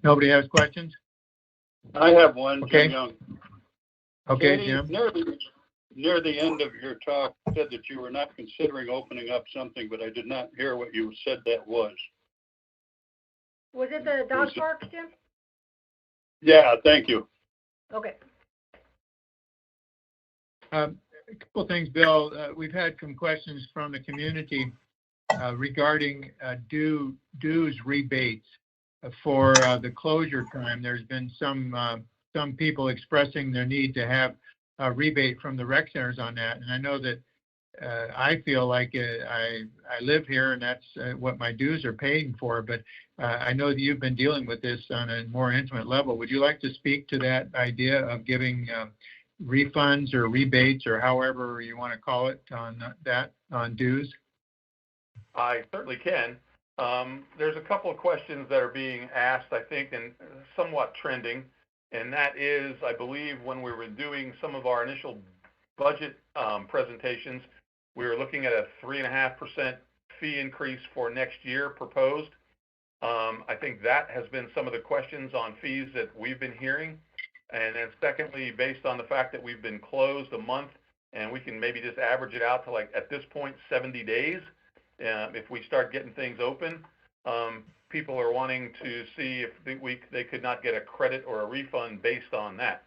Nobody has questions? I have one, Okay. Jim Young. Okay, Katie, Jim. near the end of your talk, you said that you were not considering opening up something, but I did not hear what you said that was. Was it the dog parks, Jim? Yeah, thank you. Okay. A couple things, Bill. We've had some questions from the community regarding dues rebates for the closure time. There's been some people expressing their need to have a rebate from the rec centers on that, and I know that I feel like I live here and that's what my dues are paying for, but I know that you've been dealing with this on a more intimate level. Would you like to speak to that idea of giving refunds or rebates or however you want to call it on dues? I certainly can. There's a couple of questions that are being asked, I think, and somewhat trending, and that is, I believe, when we were doing some of our initial budget presentations, we were looking at a 3.5% fee increase for next year proposed. I think that has been some of the questions on fees that we've been hearing. And then secondly, based on the fact that we've been closed a month, and we can maybe just average it out to, like, at this point, 70 days, if we start getting things open, people are wanting to see if they could not get a credit or a refund based on that.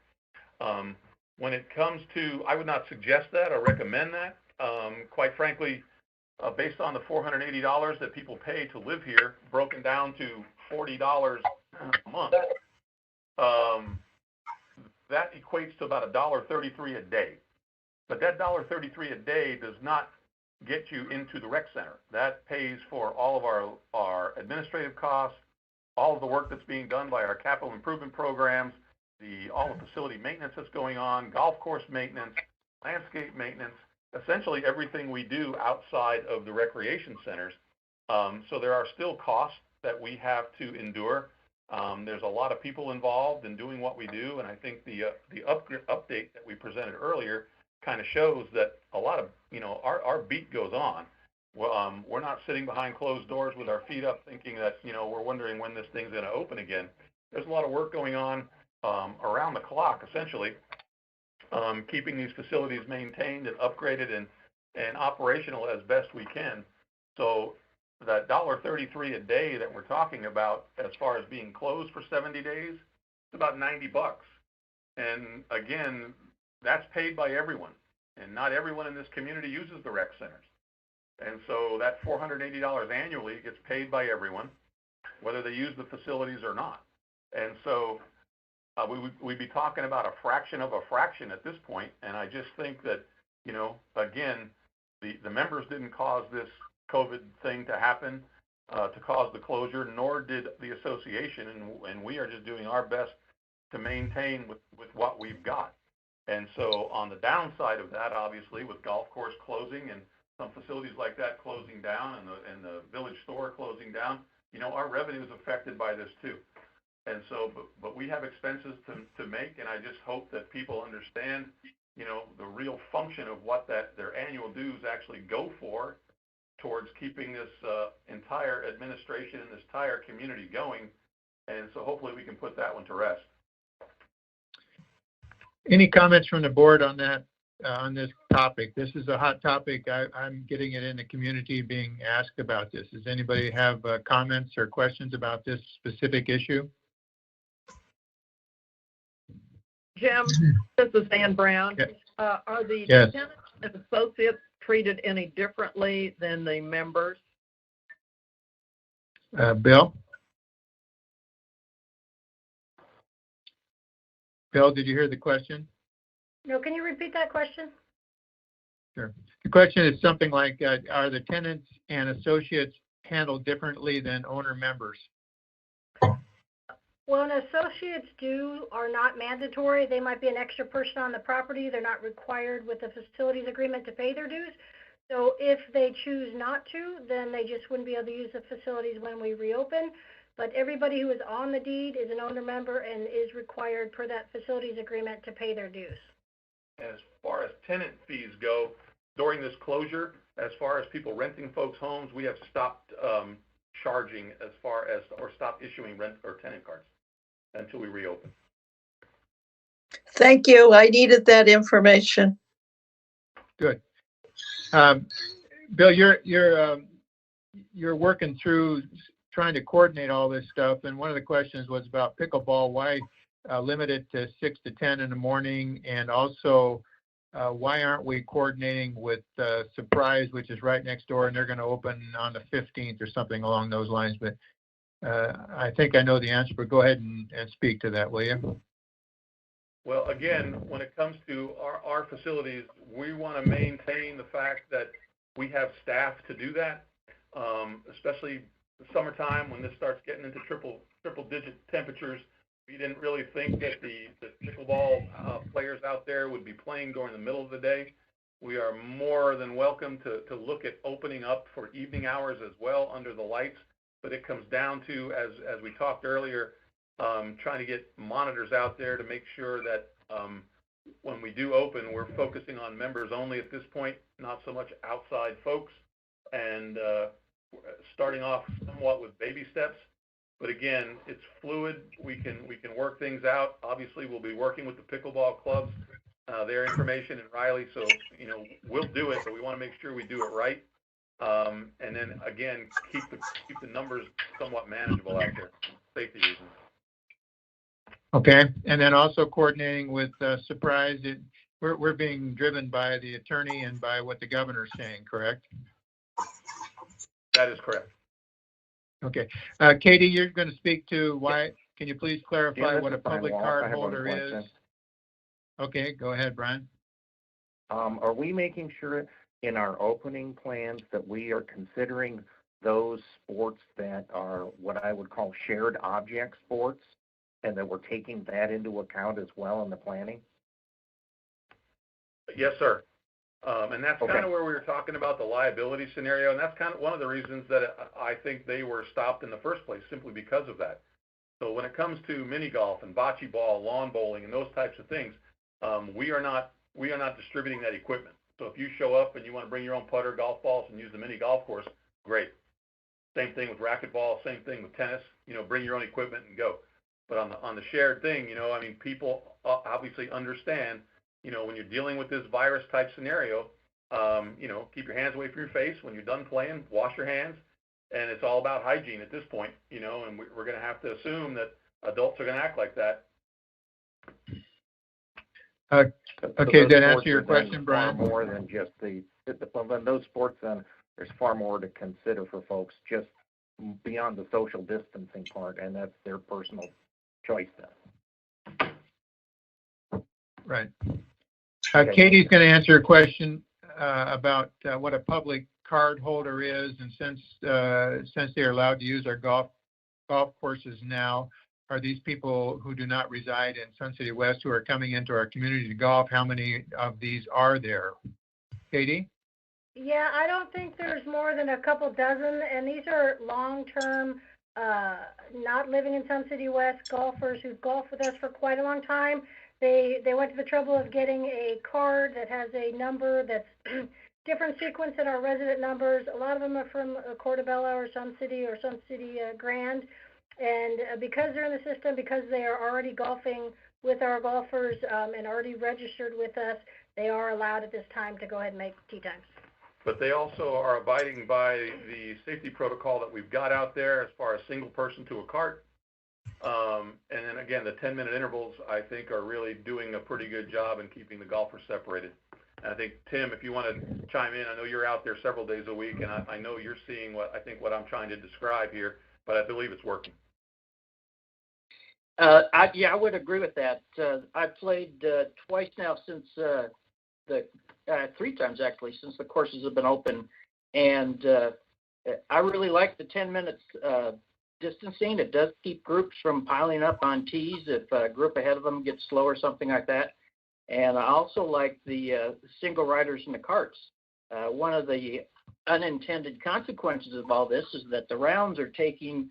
When it comes to, I would not suggest that or recommend that. Quite frankly, based on the $480 that people pay to live here, broken down to $40 a month, that equates to about $1.33 a day. But that $1.33 a day does not get you into the rec center. That pays for all of our administrative costs, all of the work that's being done by our capital improvement programs, all the facility maintenance that's going on, golf course maintenance, landscape maintenance, essentially everything we do outside of the recreation centers. So there are still costs that we have to endure. There's a lot of people involved in doing what we do, and I think the update that we presented earlier kind of shows that a lot of, our beat goes on. Well, we're not sitting behind closed doors with our feet up thinking that, we're wondering when this thing's going to open again. There's a lot of work going on around the clock, essentially, keeping these facilities maintained and upgraded and operational as best we can. So that $1.33 a day that we're talking about as far as being closed for 70 days, it's about $90. And again, that's paid by everyone, and not everyone in this community uses the rec centers. And so that $480 annually gets paid by everyone, whether they use the facilities or not. And so we'd be talking about a fraction of a fraction at this point. And I just think that, again, the members didn't cause this COVID thing to happen, to cause the closure, nor did the association. And we are just doing our best to maintain with what we've got. And so on the downside of that, obviously, with golf course closing and some facilities like that closing down and the village store closing down, our revenue is affected by this too. And so, but we have expenses to make, and I just hope that people understand, the real function of what their annual dues actually go for towards keeping this entire administration and this entire community going. And so hopefully we can put that one to rest. Any comments from the board on that, on this topic? This is a hot topic. I'm getting it in the community being asked about this. Does anybody have comments or questions about this specific issue? Jim, this is Ann Brown. Yes. Are the Yes. tenants and associates treated any differently than the members? Bill? Bill, did you hear the question? No, can you repeat that question? Sure. The question is something like, are the tenants and associates handled differently than owner members? Well, an associate's due are not mandatory. They might be an extra person on the property. They're not required with the facilities agreement to pay their dues. So if they choose not to, then they just wouldn't be able to use the facilities when we reopen. But everybody who is on the deed is an owner member and is required per that facilities agreement to pay their dues. As far as tenant fees go, during this closure, as far as people renting folks' homes, we have stopped charging or stopped issuing rent or tenant cards until we reopen. Thank you. I needed that information. Good. Bill, you're working through trying to coordinate all this stuff, and one of the questions was about pickleball. Why limit it to 6 to 10 in the morning, and also why aren't we coordinating with Surprise, which is right next door, and they're going to open on the 15th or something along those lines? But I think I know the answer, but go ahead and speak to that, will you? Well, again, when it comes to our facilities, we want to maintain the fact that we have staff to do that, especially the summertime when this starts getting into triple digit temperatures. We didn't really think that the pickleball players out there would be playing during the middle of the day. We are more than welcome to look at opening up for evening hours as well under the lights, but it comes down to, as we talked earlier, trying to get monitors out there to make sure that when we do open, we're focusing on members only at this point, not so much outside folks. And starting off somewhat with baby steps. But again, it's fluid. We can work things out. Obviously, we'll be working with the pickleball clubs, their information, and Riley. So, you know, we'll do it, but we want to make sure we do it right. And then again, keep the numbers somewhat manageable out there, safety reasons. Okay, and then also coordinating with Surprise. We're being driven by the attorney and by what the governor's saying, correct? That is correct. Okay. Katie, you're going to speak to why. Can you please clarify Yeah, what a public card holder is? question. Okay, go ahead, Brian. Are we making sure in our opening plans that we are considering those sports that are what I would call shared object sports, and that we're taking that into account as well in the planning? Yes, sir. And that's Okay. kind of where we were talking about the liability scenario, and that's kind of one of the reasons that I think they were stopped in the first place, simply because of that. So when it comes to mini golf and bocce ball, lawn bowling, and those types of things, we are not distributing that equipment. So if you show up and you want to bring your own putter, golf balls, and use the mini golf course, great. Same thing with racquetball, same thing with tennis. You know, bring your own equipment and go. But on the shared thing, you know, I mean, people obviously understand. You know, when you're dealing with this virus type scenario, you know, keep your hands away from your face. When you're done playing, wash your hands. And it's all about hygiene at this point, you know, and we're going to have to assume that adults are going to act like that. Okay, did that answer your question, Brian? Far more than just those sports, then there's far more to consider for folks just beyond the social distancing part, and that's their personal choice then. Right. Katie's going to answer your question about what a public card holder is, and since they're allowed to use our golf courses now, are these people who do not reside in Sun City West who are coming into our community to golf? How many of these are there? Katie? Yeah, I don't think there's more than a couple dozen, and these are long-term, not living in Sun City West golfers who've golfed with us for quite a long time. They went to the trouble of getting a card that has a number that's different sequence than our resident numbers. A lot of them are from Portobello or Sun City Grand. And because they're in the system, because they are already golfing with our golfers and already registered with us, they are allowed at this time to go ahead and make tee times. But they also are abiding by the safety protocol that we've got out there as far as single person to a cart. And then again, the 10-minute intervals, I think, are really doing a pretty good job in keeping the golfers separated. And I think, Tim, if you want to chime in, I know you're out there several days a week, and I know you're seeing what I'm trying to describe here, but I believe it's working. I would agree with that. I've played twice now since 3 times actually since the courses have been open, and I really like the 10 minutes distancing. It does keep groups from piling up on tees if a group ahead of them gets slow or something like that. And I also like the single riders in the carts. One of the unintended consequences of all this is that the rounds are taking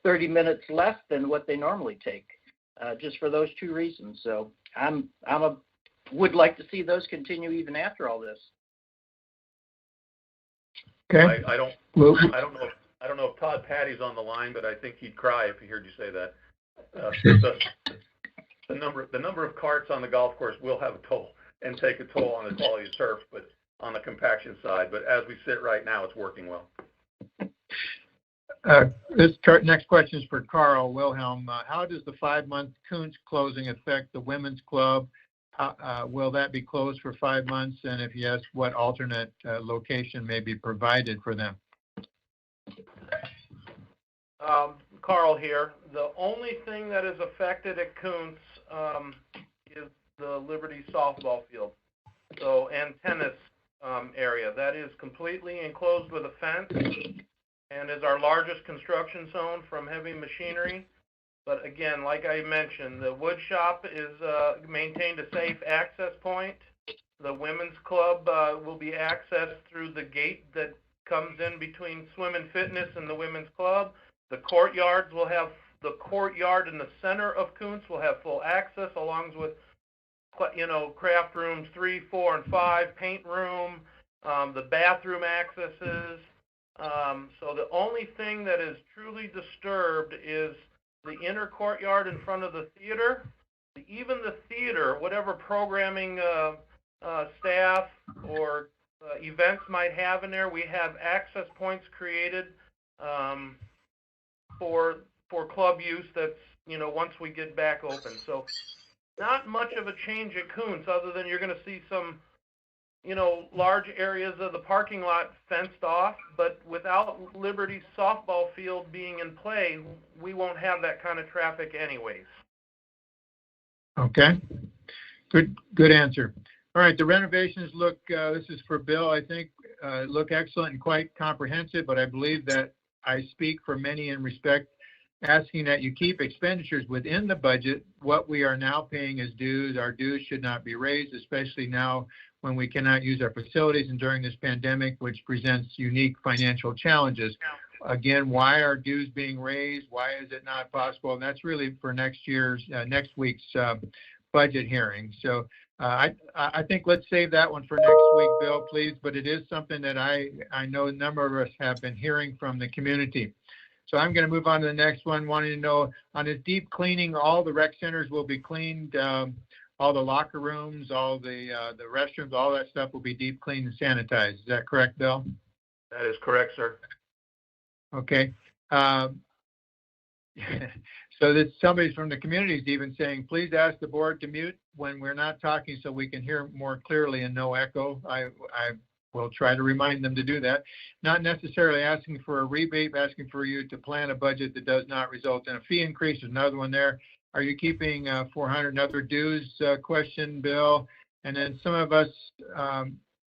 30 minutes less than what they normally take, just for those 2 reasons. So would like to see those continue even after all this. Okay. I don't know if Todd Patty's on the line, but I think he'd cry if he heard you say that. The number of carts on the golf course will have a toll and take a toll on the quality of turf, but on the compaction side. But as we sit right now, it's working well. This next question is for Carl Wilhelm. How does the 5-month Kuntz closing affect the women's club? Will that be closed for 5 months? And if yes, what alternate location may be provided for them? Carl here. The only thing that is affected at Kuntz is the Liberty softball field, and tennis area. That is completely enclosed with a fence and is our largest construction zone from heavy machinery. But again, like I mentioned, the wood shop is maintained a safe access point. The women's club will be accessed through the gate that comes in between Swim and Fitness and the women's club. The courtyards will have the courtyard in the center of Kuntz will have full access, along with, craft rooms 3, 4, and 5, paint room, the bathroom accesses. So the only thing that is truly disturbed is the inner courtyard in front of the theater. Even the theater, whatever programming staff or events might have in there, we have access points created for club use. That's, you know, once we get back open. So not much of a change at Coons, other than you're going to see some, you know, large areas of the parking lot fenced off, but without Liberty's softball field being in play, we won't have that kind of traffic anyways. Okay, good answer. All right, the renovations look, this is for Bill, I think, look excellent and quite comprehensive, but I believe that I speak for many in respect asking that you keep expenditures within the budget. What we are now paying as dues, our dues should not be raised, especially now when we cannot use our facilities and during this pandemic, which presents unique financial challenges. Again, why are dues being raised? Why is it not possible? And that's really for next week's budget hearing. So I think let's save that one for next week, Bill, please. But it is something that I know a number of us have been hearing from the community. So I'm going to move on to the next one, wanting to know on this deep cleaning, all the rec centers will be cleaned, all the locker rooms, all the restrooms, all that stuff will be deep cleaned and sanitized. Is that correct, Bill? That is correct, sir. Okay. So that somebody from the community is even saying, please ask the board to mute when we're not talking so we can hear more clearly and no echo. I will try to remind them to do that. Not necessarily asking for a rebate, asking for you to plan a budget that does not result in a fee increase. There's another one there. Are you keeping 400 another dues question, Bill? And then some of us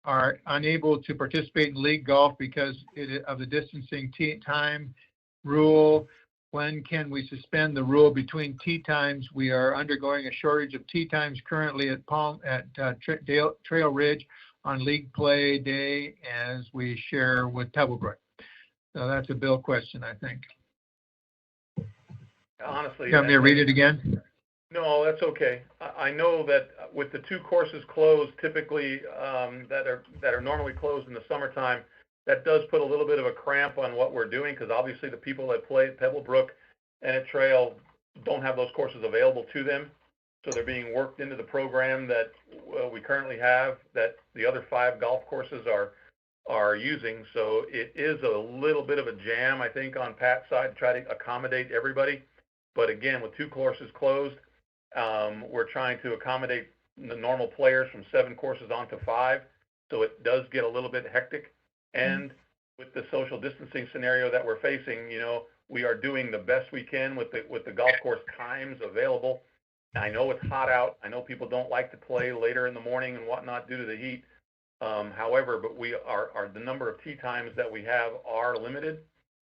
are unable to participate in league golf because of the distancing tee time rule. When can we suspend the rule between tee times? We are undergoing a shortage of tee times currently at Trail Ridge on league play day as we share with Pebblebrook. So that's a Bill question, I think. Honestly, You want me to read it again? No, that's okay. I know that with the two courses closed, typically that are normally closed in the summertime, that does put a little bit of a cramp on what we're doing, because obviously the people that play at Pebblebrook and at Trail don't have those courses available to them. So they're being worked into the program that we currently have, that the other 5 golf courses are using. So it is a little bit of a jam, I think, on Pat's side to try to accommodate everybody. But again, with 2 courses closed, we're trying to accommodate the normal players from 7 courses onto 5. So it does get a little bit hectic. And with the social distancing scenario that we're facing, you know, we are doing the best we can with the golf course times available. I know it's hot out. I know people don't like to play later in the morning and whatnot due to the heat. However, but we are the number of tee times that we have are limited.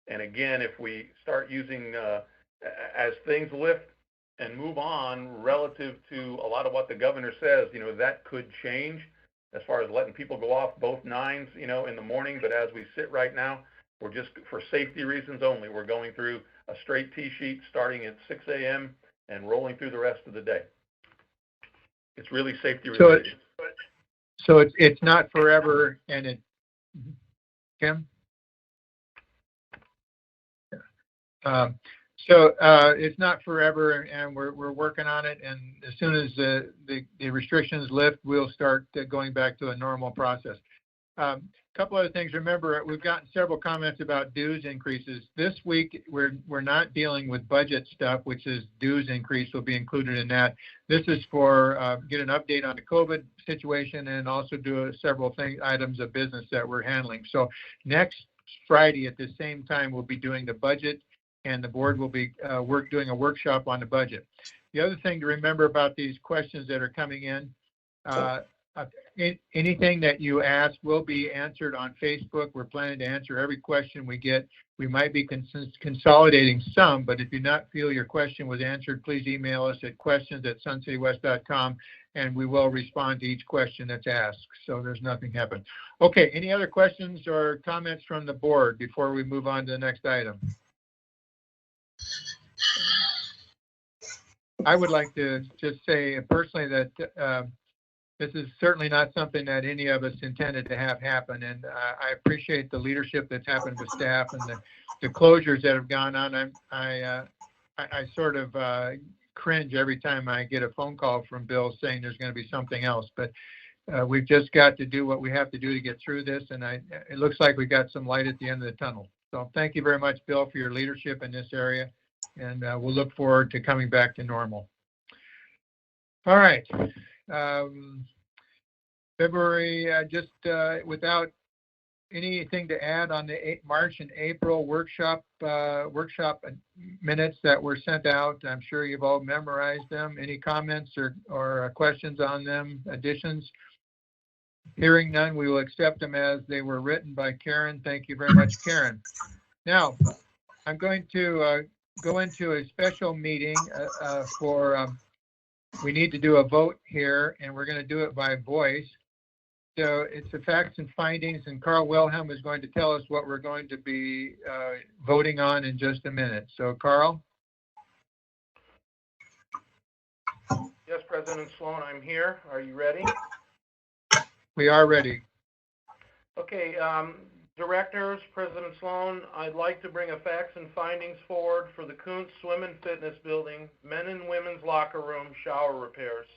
And again, if we start using, as things lift and move on relative to a lot of what the governor says, you know, that could change as far as letting people go off both 9s, you know, in the morning. But as we sit right now, we're just, for safety reasons only, we're going through a straight tee sheet starting at 6 a.m. and rolling through the rest of the day. It's really safety related. So it's not forever, and it, Kim? So it's not forever, and we're working on it. And as soon as the restrictions lift, we'll start going back to a normal process. A couple other things. Remember, we've gotten several comments about dues increases. This week, we're not dealing with budget stuff, which is dues increase will be included in that. This is for get an update on the COVID situation and also do several items of business that we're handling. So next Friday at the same time, we'll be doing the budget, and the board will be doing a workshop on the budget. The other thing to remember about these questions that are coming in, anything that you ask will be answered on Facebook. We're planning to answer every question we get. We might be consolidating some, but if you not feel your question was answered, please email us at questions@suncitywest.com, and we will respond to each question that's asked. So there's nothing happened. Okay, any other questions or comments from the board before we move on to the next item? I would like to just say personally that this is certainly not something that any of us intended to have happen. And I appreciate the leadership that's happened with staff and the closures that have gone on. I sort of cringe every time I get a phone call from Bill saying there's going to be something else. But we've just got to do what we have to do to get through this. And it looks like we got some light at the end of the tunnel. So thank you very much, Bill, for your leadership in this area. And we'll look forward to coming back to normal. All right. February, just without anything to add on the March and April workshop minutes that were sent out. I'm sure you've all memorized them. Any comments or questions on them, additions? Hearing none, we will accept them as they were written by Karen. Thank you very much, Karen. Now, I'm going to go into a special meeting we need to do a vote here, and we're going to do it by voice. So it's the facts and findings, and Carl Wilhelm is going to tell us what we're going to be voting on in just a minute. So, Carl? Yes, President Sloan, I'm here. Are you ready? We are ready. Okay, Directors, President Sloan, I'd like to bring a facts and findings forward for the Kuntz Swim and Fitness Building, men and women's locker room, shower repairs.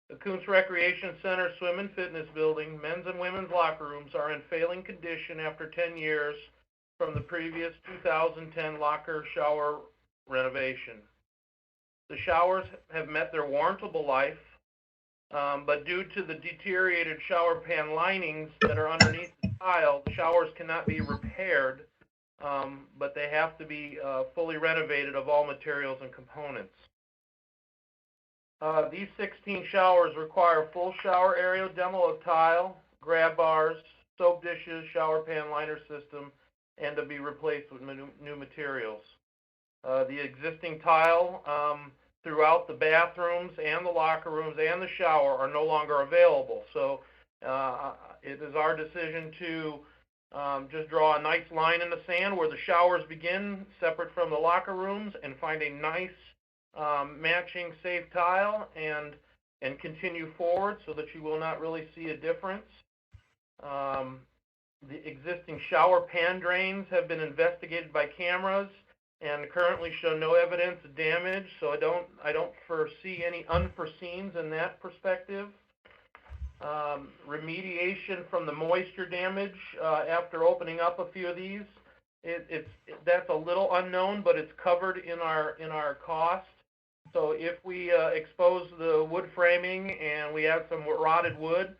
The Kuntz Recreation Center Swim and Fitness Building, men's and women's locker rooms are in failing condition after 10 years from the previous 2010 locker shower renovation. The showers have met their warrantable life, but due to the deteriorated shower pan linings that are underneath the tile, the showers cannot be repaired, but they have to be fully renovated of all materials and components. These 16 showers require full shower area demo of tile, grab bars, soap dishes, shower pan liner system, and to be replaced with new materials. The existing tile throughout the bathrooms and the locker rooms and the shower are no longer available. So it is our decision to just draw a nice line in the sand where the showers begin, separate from the locker rooms, and find a nice matching safe tile and continue forward so that you will not really see a difference. The existing shower pan drains have been investigated by cameras and currently show no evidence of damage, so I don't foresee any unforeseens in that perspective. Remediation from the moisture damage after opening up a few of these, that's a little unknown, but it's covered in our cost. So if we expose the wood framing and we have some rotted wood,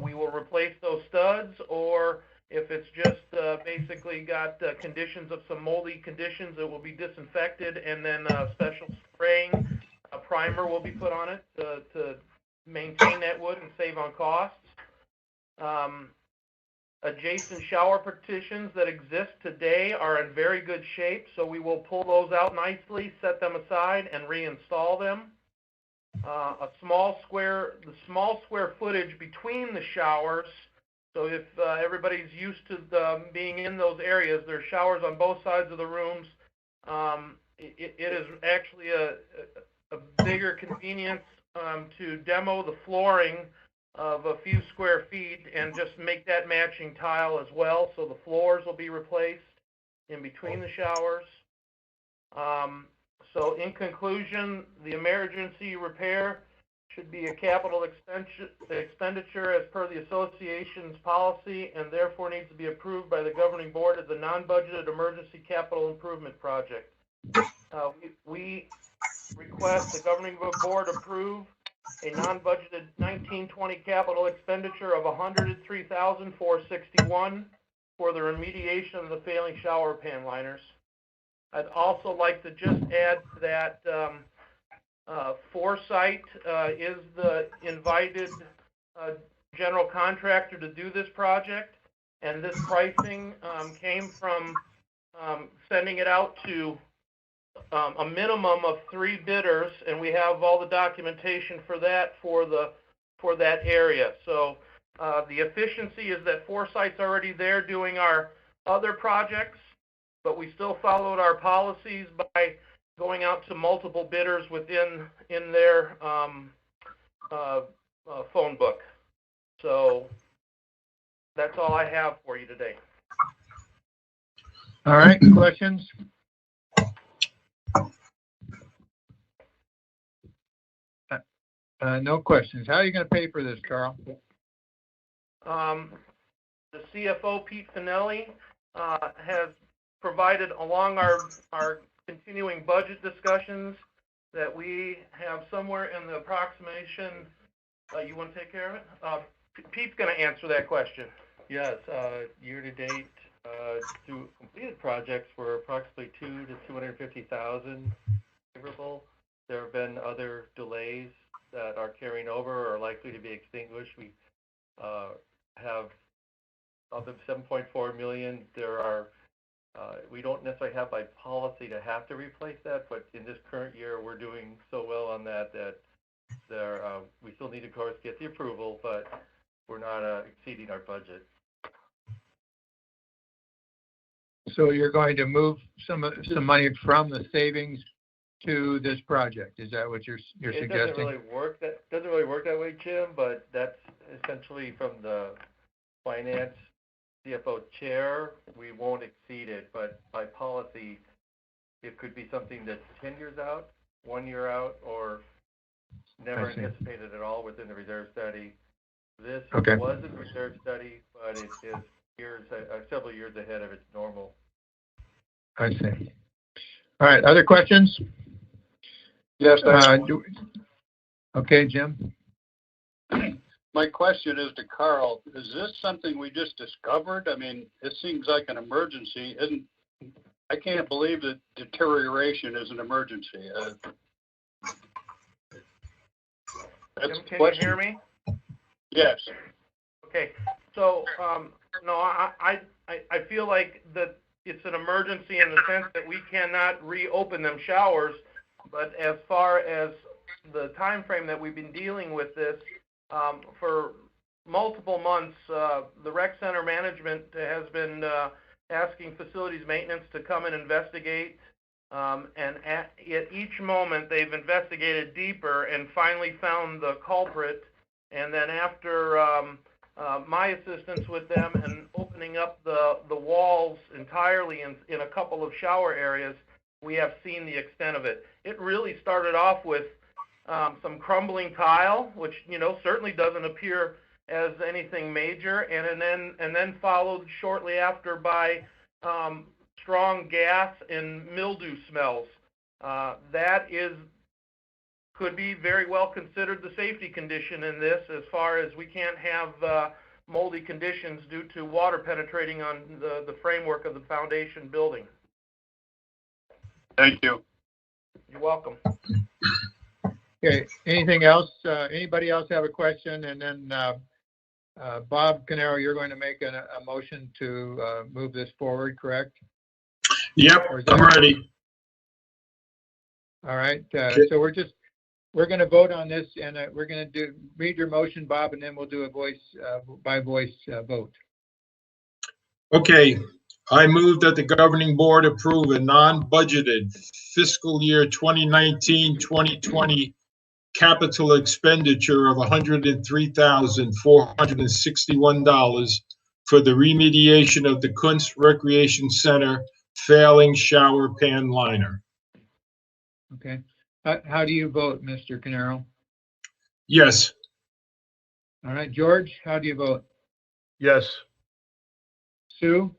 we will replace those studs, or if it's just basically got conditions of some moldy conditions, it will be disinfected, and then special spraying, a primer will be put on it to maintain that wood and save on costs. Adjacent shower partitions that exist today are in very good shape, so we will pull those out nicely, set them aside, and reinstall them. The small square footage between the showers, so if everybody's used to being in those areas, there's showers on both sides of the rooms. It is actually a bigger convenience to demo the flooring of a few square feet and just make that matching tile as well, so the floors will be replaced in between the showers. So in conclusion, the emergency repair should be a capital expenditure as per the association's policy, and therefore needs to be approved by the governing board as a non-budgeted emergency capital improvement project. We request the governing board approve a non-budgeted 1920 capital expenditure of $103,461 for the remediation of the failing shower pan liners. I'd also like to just add that Foresight is the invited general contractor to do this project, and this pricing came from sending it out to a minimum of 3 bidders, and we have all the documentation for that for that area. So the efficiency is that Foresight's already there doing our other projects, but we still followed our policies by going out to multiple bidders within their phone book. So that's all I have for you today. All right, questions? No questions. How are you going to pay for this, Carl? The CFO, Pete Finelli, has provided along our continuing budget discussions that we have somewhere in the approximation. You want to take care of it? Pete's going to answer that question. Yes, year to date, through completed projects were approximately $200,000 to $250,000 favorable. There have been other delays that are carrying over or are likely to be extinguished. We have of the $7.4 million. There are we don't necessarily have by policy to have to replace that, but in this current year, we're doing so well on that there we still need to, of course, get the approval, but we're not exceeding our budget. So you're going to move some money from the savings to this project. Is that what you're suggesting? It doesn't really work that way, Jim, but that's essentially from the finance CFO chair. We won't exceed it, but by policy, it could be something that's 10 years out, 1 year out, or never anticipated at all within the reserve study. This was a reserve study, but it is several years ahead of its normal. I see. All right, other questions? Yes, okay, Jim. My question is to Carl, is this something we just discovered? I mean, it seems like an emergency. I can't believe that deterioration is an emergency. Jim, can you hear me? Yes. Okay, so no, I feel like that it's an emergency in the sense that we cannot reopen them showers, but as far as the time frame that we've been dealing with this, for multiple months, the rec center management has been asking facilities maintenance to come and investigate, and at each moment they've investigated deeper and finally found the culprit. And then after my assistance with them and opening up the walls entirely in a couple of shower areas, we have seen the extent of it. It really started off with some crumbling tile, which certainly doesn't appear as anything major, and then followed shortly after by strong gas and mildew smells. That could be very well considered the safety condition in this, as far as we can't have moldy conditions due to water penetrating on the framework of the foundation building. Thank you. You're welcome. Okay, anything else? Anybody else have a question? And then Bob Canaro, you're going to make a motion to move this forward, correct? Yep, I'm ready. All right, so we're going to vote on this, and we're going to read your motion, Bob, and then we'll do a voice by voice vote. Okay, I move that the governing board approve a non-budgeted fiscal year 2019-2020 capital expenditure of $103,461 for the remediation of the Kunst Recreation Center failing shower pan liner. Okay. How do you vote, Mr. Canaro? Yes. All right, George, how do you vote? Yes. Sue?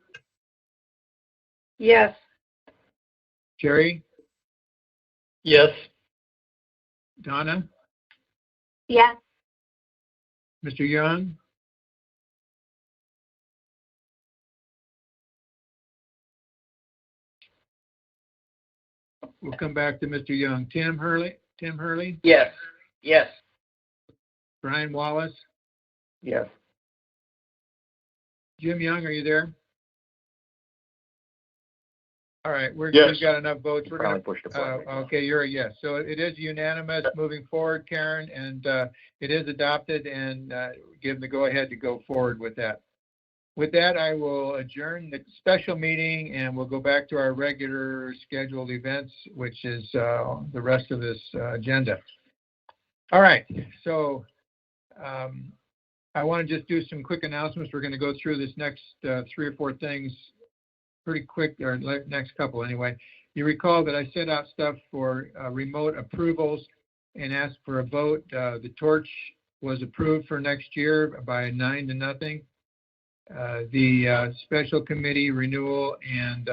Yes. Jerry? Yes. Donna? Yes. Mr. Young? We'll come back to Mr. Young. Tim Hurley? Yes. Yes. Brian Wallace? Yes. Jim Young, are you there? All right, we've got enough votes. We're going to push the button. Okay, you're a yes. So it is unanimous moving forward, Karen, and it is adopted, and give the go-ahead to go forward with that. With that, I will adjourn the special meeting, and we'll go back to our regular scheduled events, which is the rest of this agenda. All right, so I want to just do some quick announcements. We're going to go through this next 3 or 4 things pretty quick, or next couple anyway. You recall that I set out stuff for remote approvals and asked for a vote. The torch was approved for next year by 9-0. The special committee renewal and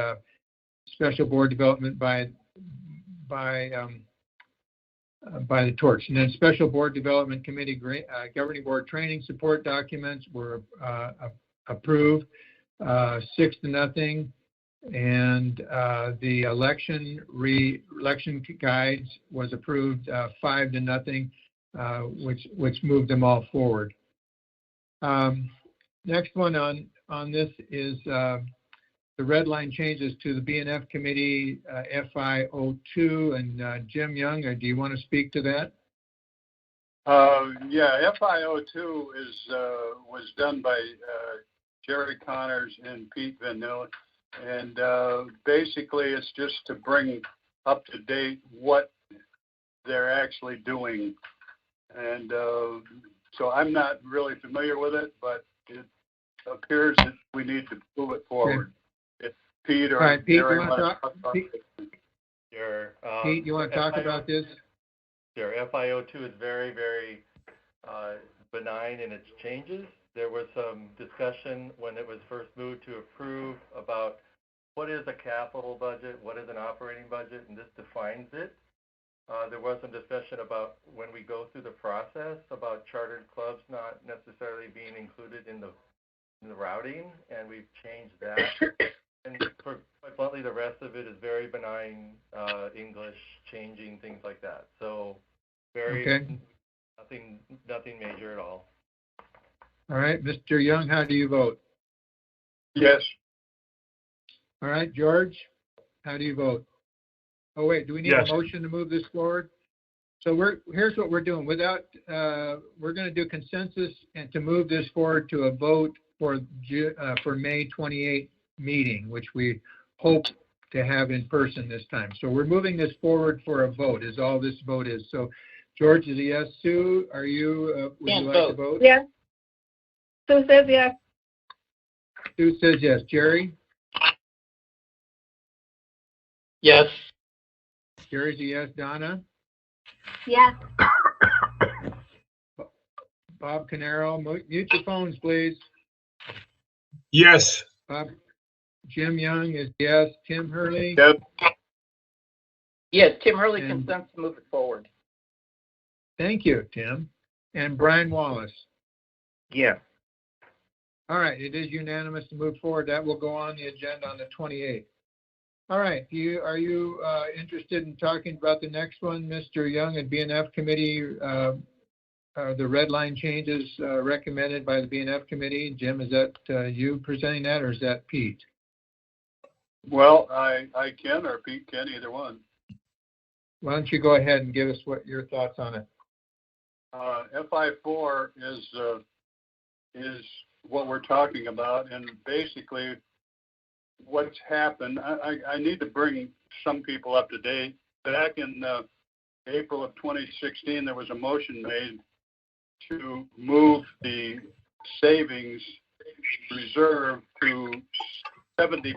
special board development by the torch. And then special board development committee governing board training support documents were approved 6-0. And the election guides was approved 5-0, which moved them all forward. Next one on this is the red line changes to the B&F committee, FI02, and Jim Young, do you want to speak to that? Yeah, FI02 was done by Jerry Connors and Pete Van Nille, and basically it's just to bring up to date what they're actually doing. And so I'm not really familiar with it, but it appears that we need to move it forward. If Pete or right, Pete, Jerry want to want talk? to talk Sure. Pete, you want to talk about this? Sure. FI02 is very, very benign in its changes. There was some discussion when it was first moved to approve about what is a capital budget, what is an operating budget, and this defines it. There was some discussion about when we go through the process about chartered clubs not necessarily being included in the routing, and we've changed that. And quite bluntly, the rest of it is very benign English, changing things like that. So nothing major at all. All right, Mr. Young, how do you vote? Yes. All right, George, how do you vote? Oh wait, do we need Yes. a motion to move this forward? So here's what we're doing. We're going to do consensus and to move this forward to a vote for May 28th meeting, which we hope to have in person this time. So we're moving this forward for a vote, is all this vote is. So George is a yes. Sue, would you like to vote? Yes. Sue says yes. Sue says yes. Jerry? Yes. Jerry's a yes. Donna? Yes. Bob Canaro, mute your phones, please. Yes. Bob. Jim Young is yes. Tim Hurley? Yes. Yes, Tim Hurley And- consents to move it forward. Thank you, Tim. And Brian Wallace? Yeah. All right, it is unanimous to move forward. That will go on the agenda on the 28th. All right, are you interested in talking about the next one, Mr. Young, and B&F committee, the red line changes recommended by the B&F committee? Jim, is that you presenting that, or is that Pete? Well, I can, or Pete can, either one. Why don't you go ahead and give us what your thoughts on it? FI4 is what we're talking about, and basically what's happened. I need to bring some people up to date. Back in April of 2016, there was a motion made to move the savings reserve to 70%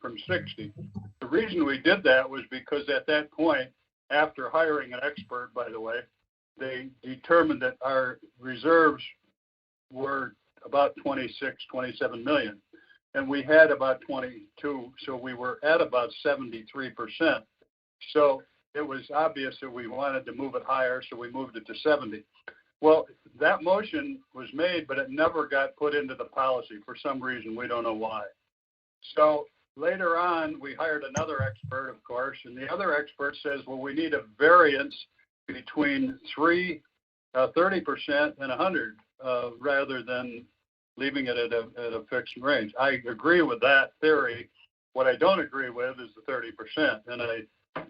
from 60. The reason we did that was because at that point, after hiring an expert, by the way, they determined that our reserves were about 27 million. And we had about 22, so we were at about 73%. So it was obvious that we wanted to move it higher, so we moved it to 70. Well, that motion was made, but it never got put into the policy for some reason. We don't know why. So later on, we hired another expert, of course, and the other expert says, well, we need a variance between 30% and 100 rather than leaving it at a fixed range. I agree with that theory. What I don't agree with is the 30%. And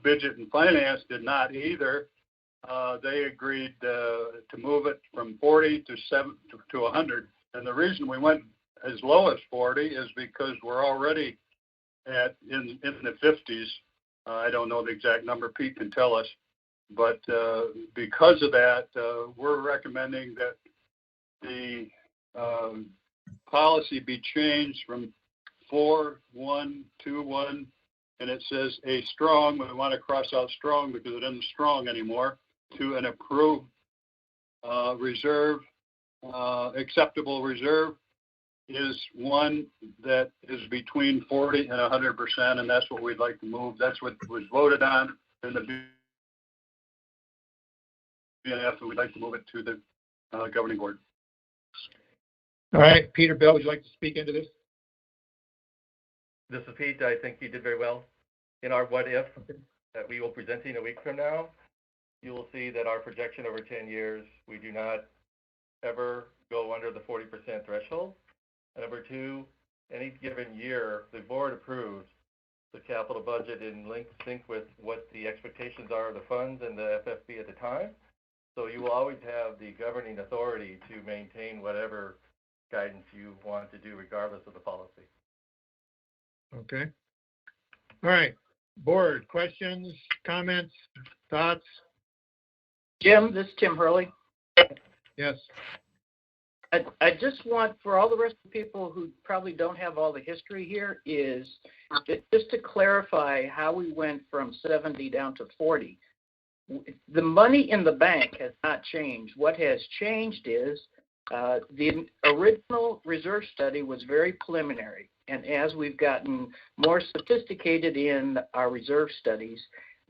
Budget and Finance did not either. They agreed to move it from 40 to 100. And the reason we went as low as 40 is because we're already in the 50s. I don't know the exact number. Pete can tell us. But because of that, we're recommending that the policy be changed from 4-1-2-1, and it says a strong, we want to cross out strong because it isn't strong anymore, to an approved reserve. Acceptable reserve is one that is between 40 and 100%, and that's what we'd like to move. That's what was voted on in the BNF, and we'd like to move it to the governing board. All right, Peter Bell, would you like to speak into this? This is Pete. I think you did very well. In our what if that we will be presenting a week from now, you will see that our projection over 10 years, we do not ever go under the 40% threshold. And number two, any given year, the board approves the capital budget in sync with what the expectations are of the funds and the FFB at the time. So you will always have the governing authority to maintain whatever guidance you want to do regardless of the policy. Okay. All right. Board, questions, comments, thoughts? Jim, this is Tim Hurley. Yes. I just want, for all the rest of the people who probably don't have all the history here, is just to clarify how we went from 70 down to 40. The money in the bank has not changed. What has changed is the original reserve study was very preliminary. And as we've gotten more sophisticated in our reserve studies,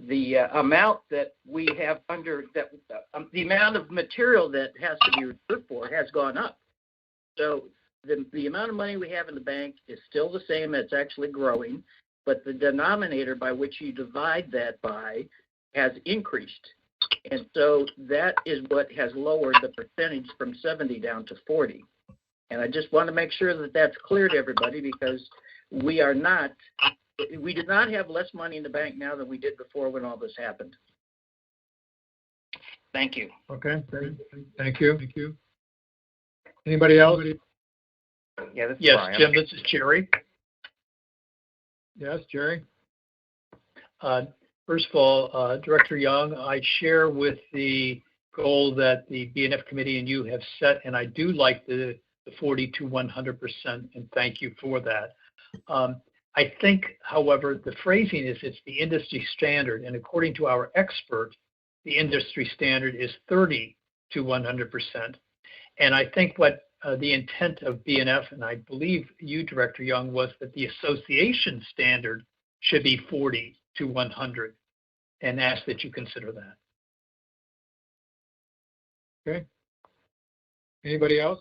the amount that we have under that, the amount of material that has to be reserved for has gone up. So the amount of money we have in the bank is still the same. It's actually growing, but the denominator by which you divide that by has increased. And so that is what has lowered the percentage from 70 down to 40. And I just want to make sure that that's clear to everybody, because we do not have less money in the bank now than we did before when all this happened. Thank you. Okay. Thank you. Thank you. Anybody else? Yeah, this is Yes, Brian. Jim, this is Jerry. Yes, Jerry. First of all, Director Young, I share with the goal that the BNF committee and you have set, and I do like the 40 to 100%, and thank you for that. I think, however, the phrasing is it's the industry standard, and according to our expert, the industry standard is 30 to 100%. And I think what the intent of BNF, and I believe you, Director Young, was that the association standard should be 40 to 100, and ask that you consider that. Okay. Anybody else?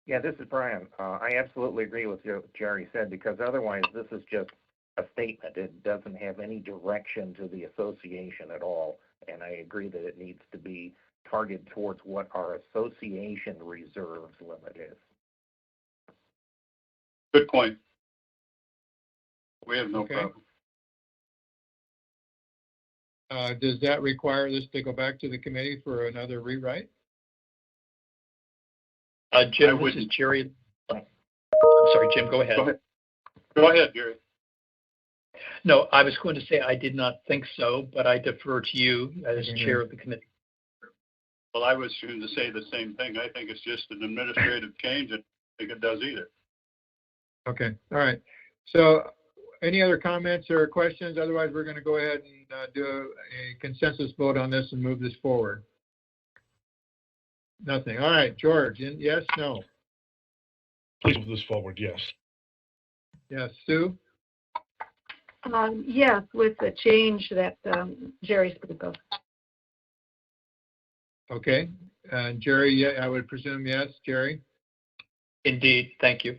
Yeah, this is Brian. I absolutely agree with what Jerry said, because otherwise this is just a statement. It doesn't have any direction to the association at all. And I agree that it needs to be targeted towards what our association reserves limit is. Good point. We have no problem. Does that require this to go back to the committee for another rewrite? Jim, this is Jerry. I'm sorry, Jim, go ahead. Go ahead, Jerry. No, I was going to say I did not think so, but I defer to you as chair of the committee. Well, I was going to say the same thing. I think it's just an administrative change. I don't think it does either. Okay. All right. So any other comments or questions? Otherwise, we're going to go ahead and do a consensus vote on this and move this forward. Nothing. All right, George, yes, no? Please move this forward, yes. Yes, Sue? Yes, with the change that Jerry spoke of. Okay. Jerry, yeah, I would presume yes. Jerry? Indeed. Thank you.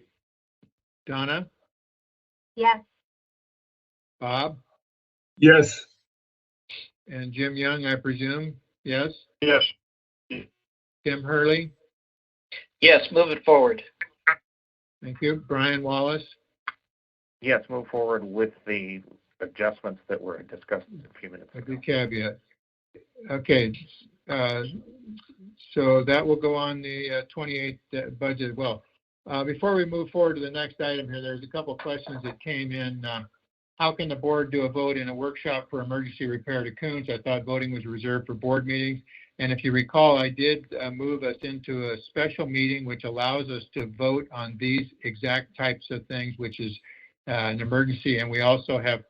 Donna? Yes. Bob? Yes. And Jim Young, I presume? Yes? Yes. Tim Hurley? Yes, move it forward. Thank you. Brian Wallace? Yes, move forward with the adjustments that were discussed a few minutes ago. The caveat. Okay. So that will go on the 28th budget. Well, before we move forward to the next item here, there's a couple of questions that came in how can the board do a vote in a workshop for emergency repair to Coons? I thought voting was reserved for board meetings. And if you recall, I did move us into a special meeting, which allows us to vote on these exact types of things, which is an emergency. And we also have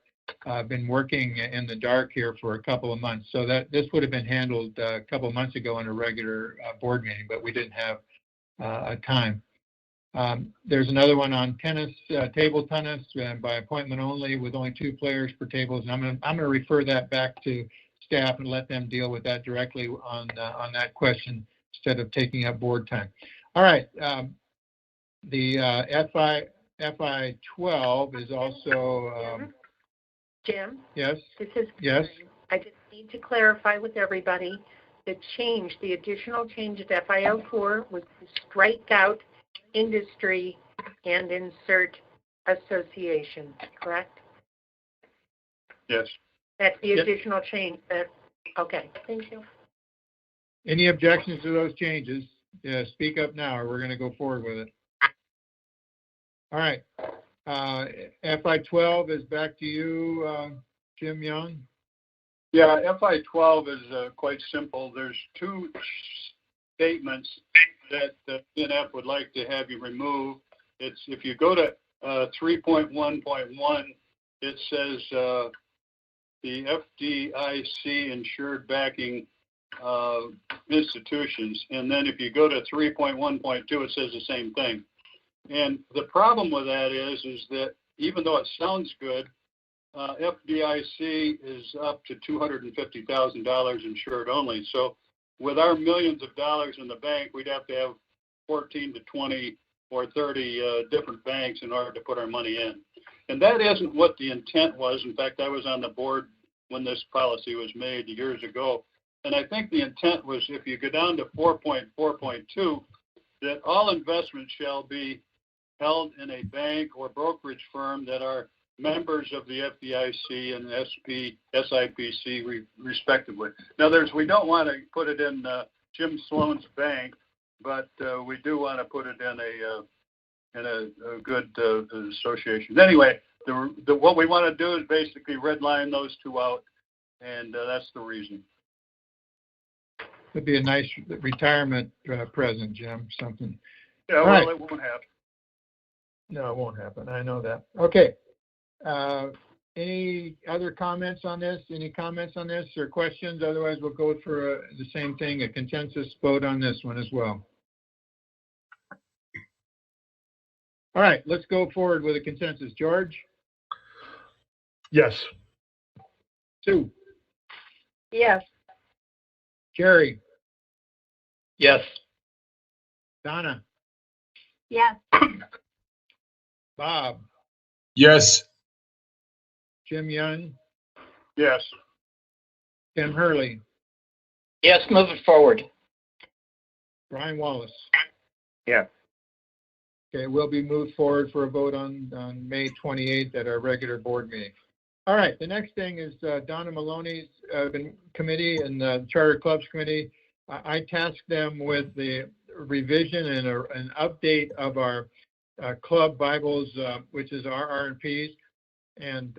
been working in the dark here for a couple of months. So that this would have been handled a couple of months ago in a regular board meeting, but we didn't have a time. There's another one on tennis, table tennis, by appointment only with only 2 players per tables. And I'm going to refer that back to staff and let them deal with that directly on that question instead of taking up board time. All right. The FI 12 is also. Jim? Yes. This is yes. I just need to clarify with everybody the change, the additional change at FI 04 was to strike out industry and insert association, correct? Yes. That's the additional change. Okay, thank you. Any objections to those changes? Yeah, speak up now or we're going to go forward with it. All right. FI 12 is back to you, Jim Young. Yeah, FI 12 is quite simple. There's 2 statements that the BNF would like to have you remove. It's if you go to 3.1.1, it says the FDIC insured backing institutions, and then if you go to 3.1.2, it says the same thing. And the problem with that is that even though it sounds good, FDIC is up to $250,000 insured only. So with our millions of dollars in the bank, we'd have to have 14 to 20 or 30 different banks in order to put our money in. And that isn't what the intent was. In fact, I was on the board when this policy was made years ago. And I think the intent was if you go down to 4.4.2, that all investments shall be held in a bank or brokerage firm that are members of the FDIC and SIPC respectively. Now, we don't want to put it in Jim Sloan's bank, but we do want to put it in a good association. Anyway, what we want to do is basically redline those 2 out, and that's the reason. Would be a nice retirement present, Jim. Something. Yeah, well, right. It won't happen. No, it won't happen. I know that. Okay. Any other comments on this? Any comments on this or questions? Otherwise, we'll go for the same thing, a consensus vote on this one as well. All right, let's go forward with a consensus. George? Yes. Sue? Yes. Jerry? Yes. Donna? Yes. Bob? Yes. Jim Young? Yes. Tim Hurley? Yes, move it forward. Brian Wallace? Yes. Okay, will be moved forward for a vote on May 28th at our regular board meeting. All right, the next thing is Donna Maloney's committee and the Charter Clubs Committee. I tasked them with the revision and an update of our club Bibles, which is our R&Ps, and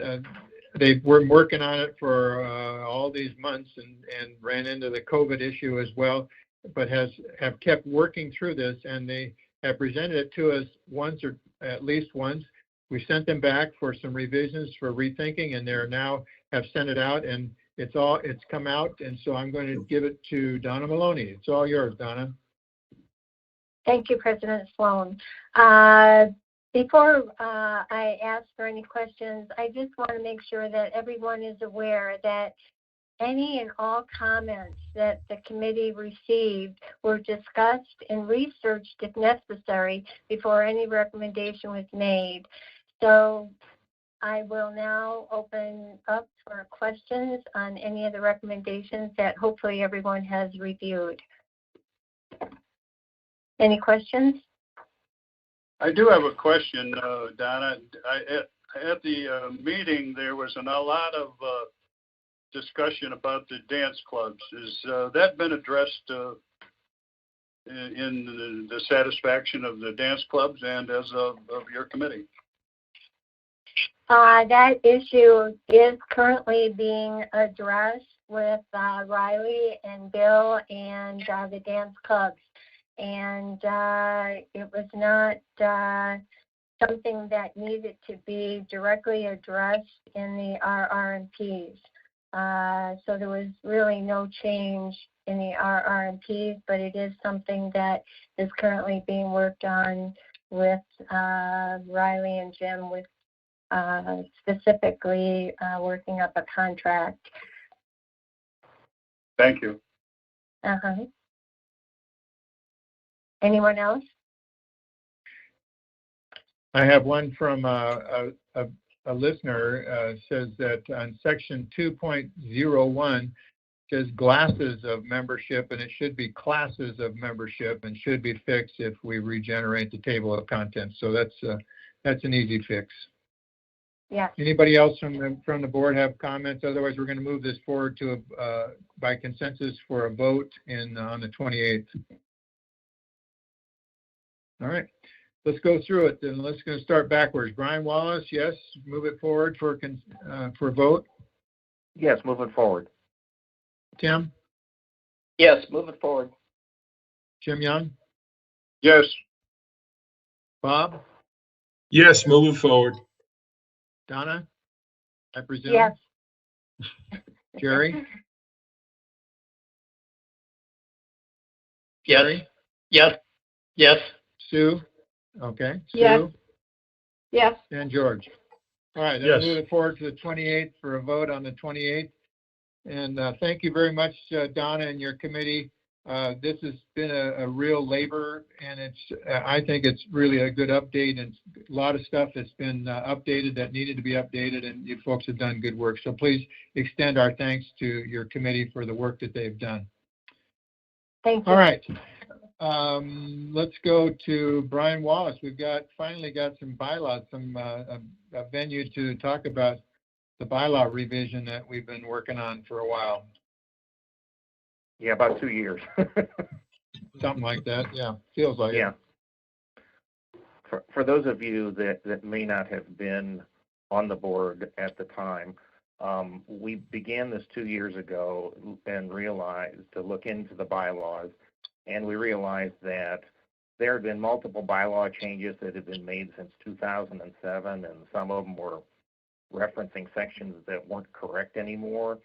they were working on it for all these months and ran into the COVID issue as well, but have kept working through this, and they have presented it to us once or at least once. We sent them back for some revisions for rethinking, and they're now have sent it out, and it's come out, and so I'm going to give it to Donna Maloney. It's all yours, Donna. Thank you, President Sloan. Before I ask for any questions, I just want to make sure that everyone is aware that any and all comments that the committee received were discussed and researched if necessary before any recommendation was made. So I will now open up for questions on any of the recommendations that hopefully everyone has reviewed. Any questions? I do have a question, Donna. At the meeting, there was a lot of discussion about the dance clubs. Has that been addressed in the satisfaction of the dance clubs and as of your committee? That issue is currently being addressed with Riley and Bill and the dance clubs. And it was not something that needed to be directly addressed in the RRMPs. So there was really no change in the RRMPs, but it is something that is currently being worked on with Riley and Jim, with specifically working up a contract. Thank you. Uh-huh. Anyone else? I have one from a listener, says that on section 2.01 says glasses of membership, and it should be classes of membership, and should be fixed if we regenerate the table of contents. So that's an easy fix. Yeah. Anybody else from the board have comments? Otherwise, we're going to move this forward to by consensus for a vote on the 28th. All right, let's go through it. Then let's go start backwards. Brian Wallace, yes. Move it forward for a vote. Yes, moving forward. Tim? Yes, move it forward. Jim Young? Yes. Bob? Yes, moving forward. Donna? I presume? Yes. Jerry? Yes. Jerry? Yes. Yes. Sue? Okay. Yes. Sue? Yes. And George. All right, then Yes. we'll move it forward to the 28th for a vote on the 28th. And thank you very much, Donna and your committee. This has been a real labor, and I think it's really a good update, and a lot of stuff has been updated that needed to be updated, and you folks have done good work. So please extend our thanks to your committee for the work that they've done. Thank you. All right. Let's go to Brian Wallace. We've finally got some bylaws, a venue to talk about the bylaw revision that we've been working on for a while. Yeah, about 2 years. Something like that. Yeah, feels like Yeah. it. For those of you that may not have been on the board at the time, we began this 2 years ago and realized to look into the bylaws, and we realized that there had been multiple bylaw changes that had been made since 2007, and some of them were referencing sections that weren't correct anymore.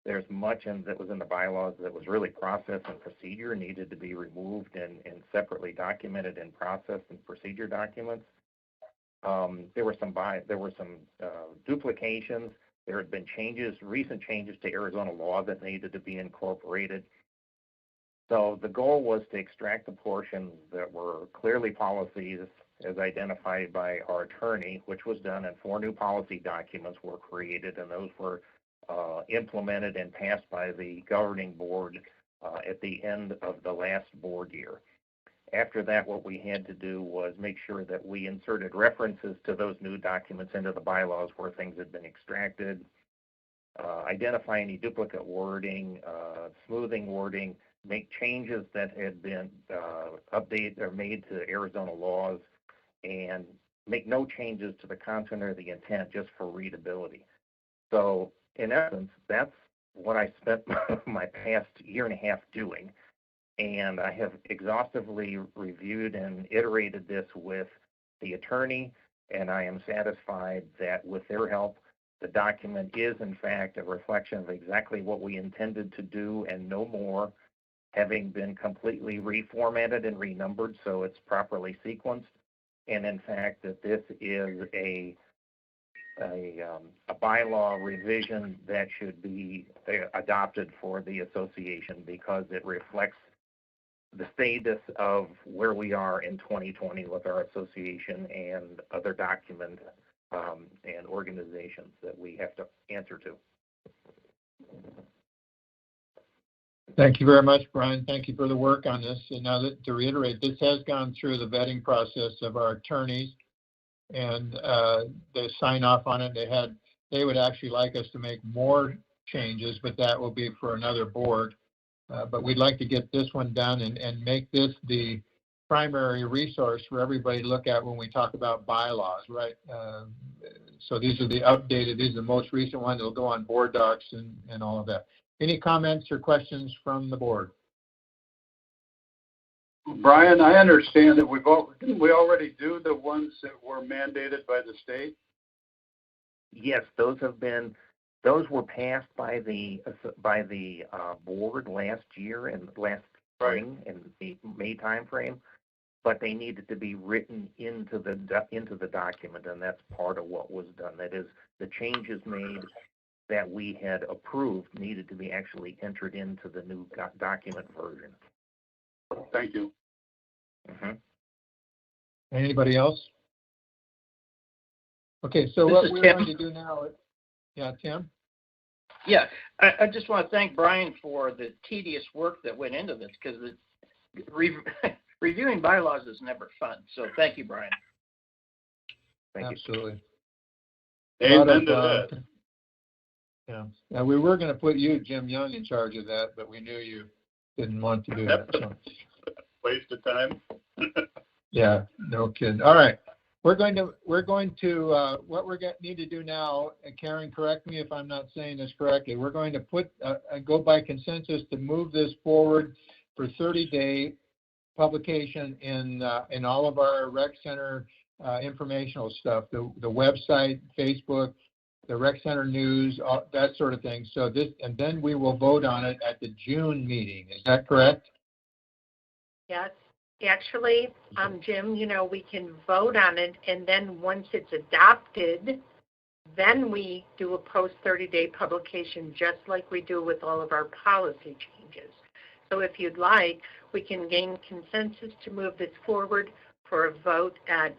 There's much that was in the bylaws that was really process and procedure, needed to be removed and separately documented in process and procedure documents. There were some duplications. There had been recent changes to Arizona law that needed to be incorporated. So the goal was to extract the portions that were clearly policies as identified by our attorney, which was done, and 4 new policy documents were created, and those were implemented and passed by the governing board at the end of the last board year. After that, what we had to do was make sure that we inserted references to those new documents into the bylaws where things had been extracted, identify any duplicate wording, smoothing wording, make changes that had been updated or made to Arizona laws, and make no changes to the content or the intent, just for readability. So in essence, that's what I spent my past year and a half doing. And I have exhaustively reviewed and iterated this with the attorney, and I am satisfied that with their help, the document is in fact a reflection of exactly what we intended to do and no more, having been completely reformatted and renumbered so it's properly sequenced. And in fact, that this is a bylaw revision that should be adopted for the association because it reflects the status of where we are in 2020 with our association and other documents and organizations that we have to answer to. Thank you very much, Brian. Thank you for the work on this. And now to reiterate, this has gone through the vetting process of our attorneys, and they sign off on it. They would actually like us to make more changes, but that will be for another board. But we'd like to get this one done and make this the primary resource for everybody to look at when we talk about bylaws, right? So these are the updated, these are the most recent ones. They'll go on board docs and all of that. Any comments or questions from the board? Brian, I understand that didn't we already do the ones that were mandated by the state? Yes, those were passed by the board last year and last spring in the May timeframe, but they needed to be written into the document, and that's part of what was done. That is, the changes made that we had approved needed to be actually entered into the new document version. Thank you. Mm-hmm. Anybody else? Okay, so This what is we're Tim. going to do now, yeah, Tim? Yeah, I just want to thank Brian for the tedious work that went into this, because reviewing bylaws is never fun. So thank you, Brian. Thank Absolutely. you. Amen to that. Yeah. Now, we were going to put you, Jim Young, in charge of that, but we knew you didn't want to do that. So. Waste of time. Yeah, no kidding. All right. We're going to what we're going to need to do now, and Karen, correct me if I'm not saying this correctly, we're going to go by consensus to move this forward for 30-day publication in all of our rec center informational stuff, the website, Facebook, the rec center news, that sort of thing. So and then we will vote on it at the June meeting. Is that correct? Yes. Actually, Jim, we can vote on it, and then once it's adopted, then we do a post 30-day publication, just like we do with all of our policy changes. So if you'd like, we can gain consensus to move this forward for a vote at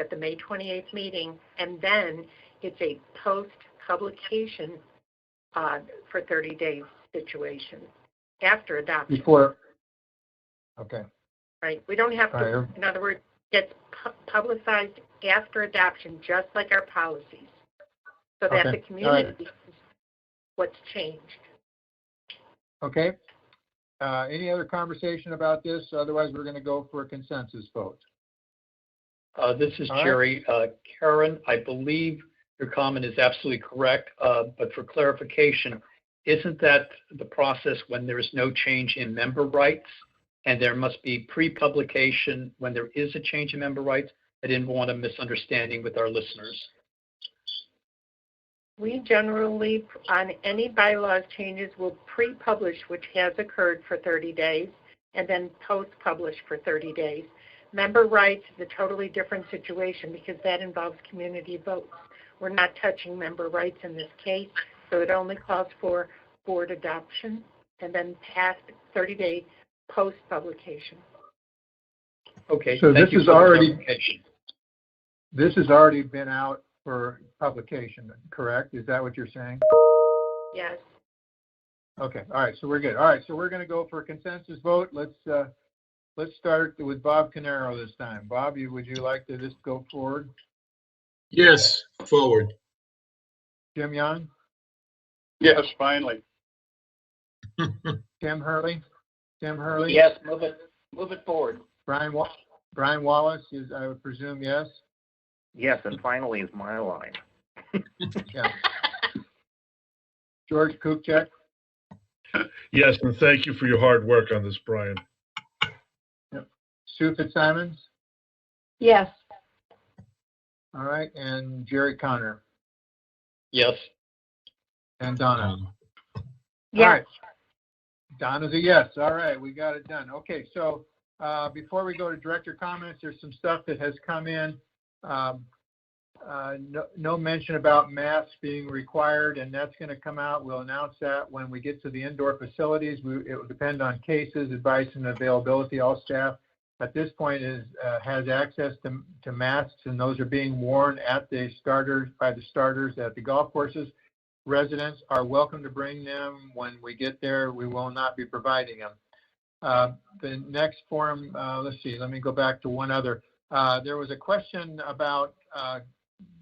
the May 28th meeting, and then it's a post-publication for 30 days situation after adoption. Okay. Right. We don't have to, in other words, it's publicized after adoption, just like our policies, so that the community sees what's changed. Okay. Any other conversation about this? Otherwise, we're going to go for a consensus vote. This is Jerry. Karen, I believe your comment is absolutely correct, but for clarification, isn't that the process when there is no change in member rights? And there must be pre-publication when there is a change in member rights? I didn't want a misunderstanding with our listeners. We generally, on any bylaws changes, will pre-publish, which has occurred for 30 days, and then post-publish for 30 days. Member rights is a totally different situation because that involves community votes. We're not touching member rights in this case, so it only calls for board adoption and then past 30-day post-publication. Okay, so this has already been out for publication, correct? Is that what you're saying? Yes. Okay, all right, so we're good. All right, so we're going to go for a consensus vote. Let's start with Bob Canaro this time. Bob, would you like to just go forward? Yes, forward. Jim Young? Yes, finally. Tim Hurley? Yes, move it forward. Brian Wallace is, I would presume, yes? Yes, and finally is my line. Yeah. George Kupchak? Yes, and thank you for your hard work on this, Brian. Yep. Sue Fitzsimons? Yes. All right, and Jerry Connor? Yes. And Donna? Yes. All right. Donna's a yes. All right, we got it done. Okay, so before we go to director comments, there's some stuff that has come in. No mention about masks being required, and that's going to come out. We'll announce that when we get to the indoor facilities. It will depend on cases, advice, and availability. All staff at this point has access to masks, and those are being worn at the starters by the starters at the golf courses. Residents are welcome to bring them. When we get there, we will not be providing them. The next forum, let's see, let me go back to one other. There was a question about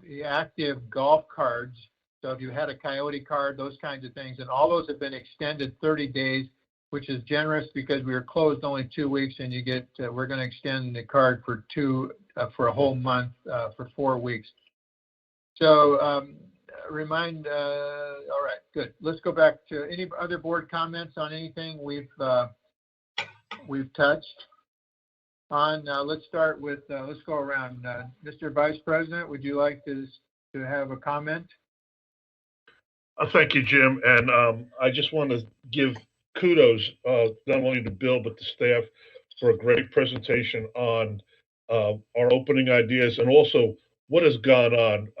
the active golf cards. So if you had a Coyote card, those kinds of things, and all those have been extended 30 days which is generous because we were closed only 2 weeks, and you get, we're going to extend the card for for a whole month, for 4 weeks. So all right, good. Let's go back to any other board comments on anything we've touched on. Let's start with, let's go around. Mr. Vice President, would you like to have a comment? Thank you, Jim. And I just want to give kudos not only to Bill, but the staff for a great presentation on our opening ideas and also what has gone on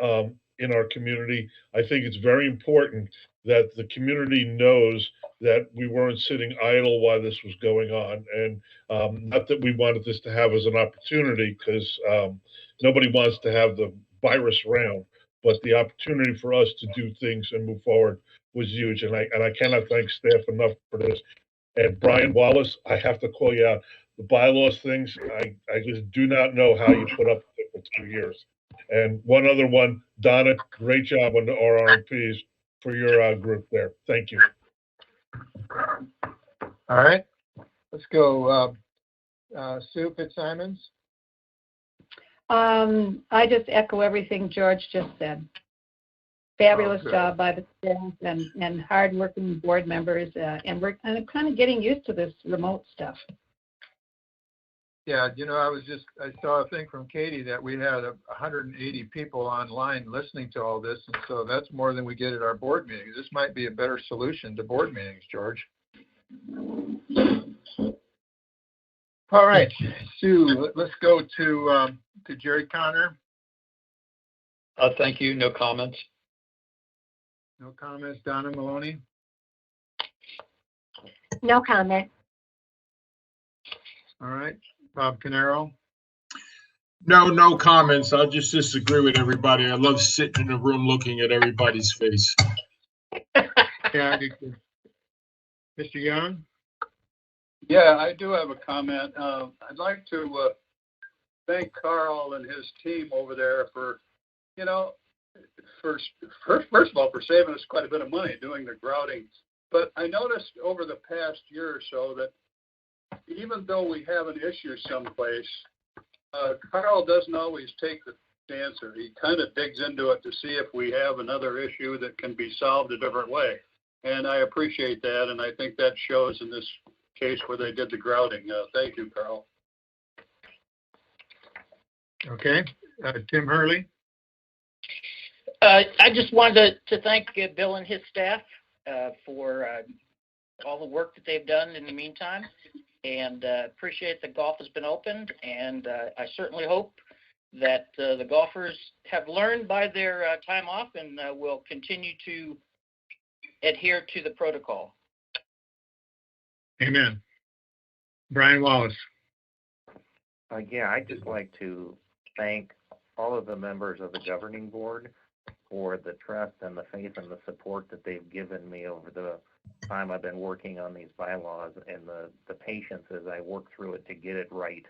in our community. I think it's very important that the community knows that we weren't sitting idle while this was going on. And not that we wanted this to have as an opportunity, because nobody wants to have the virus around, but the opportunity for us to do things and move forward was huge. And I cannot thank staff enough for this. And Brian Wallace, I have to call you out. The bylaws things, I just do not know how you put up with it for 2 years. And one other one, Donna, great job on the RRMPs for your group there. Thank you. All right, let's go. Sue Fitzsimons. I just echo everything George just said. Fabulous job by the staff and hardworking board members, and I'm kind of getting used to this remote stuff. Yeah, you know, I saw a thing from Katie that we had 180 people online listening to all this, and so that's more than we get at our board meetings. This might be a better solution to board meetings, George. All right, Sue, let's go to Jerry Connor. Thank you. No comments. No comments. Donna Maloney. No comment. All right. Bob Canaro. No comments. I'll just disagree with everybody. I love sitting in a room looking at everybody's face. Yeah, Mr. Young? Yeah, I do have a comment. I'd like to thank Carl and his team over there for, you know, first of all, for saving us quite a bit of money doing the grouting. But I noticed over the past year or so that even though we have an issue someplace, Carl doesn't always take the answer. He kind of digs into it to see if we have another issue that can be solved a different way. And I appreciate that, and I think that shows in this case where they did the grouting. Thank you, Carl. Okay. Tim Hurley. I just wanted to thank Bill and his staff for all the work that they've done in the meantime, and appreciate that golf has been opened, and I certainly hope that the golfers have learned by their time off and will continue to adhere to the protocol. Amen. Brian Wallace. Yeah, I'd just like to thank all of the members of the governing board for the trust and the faith and the support that they've given me over the time I've been working on these bylaws, and the patience as I work through it to get it right.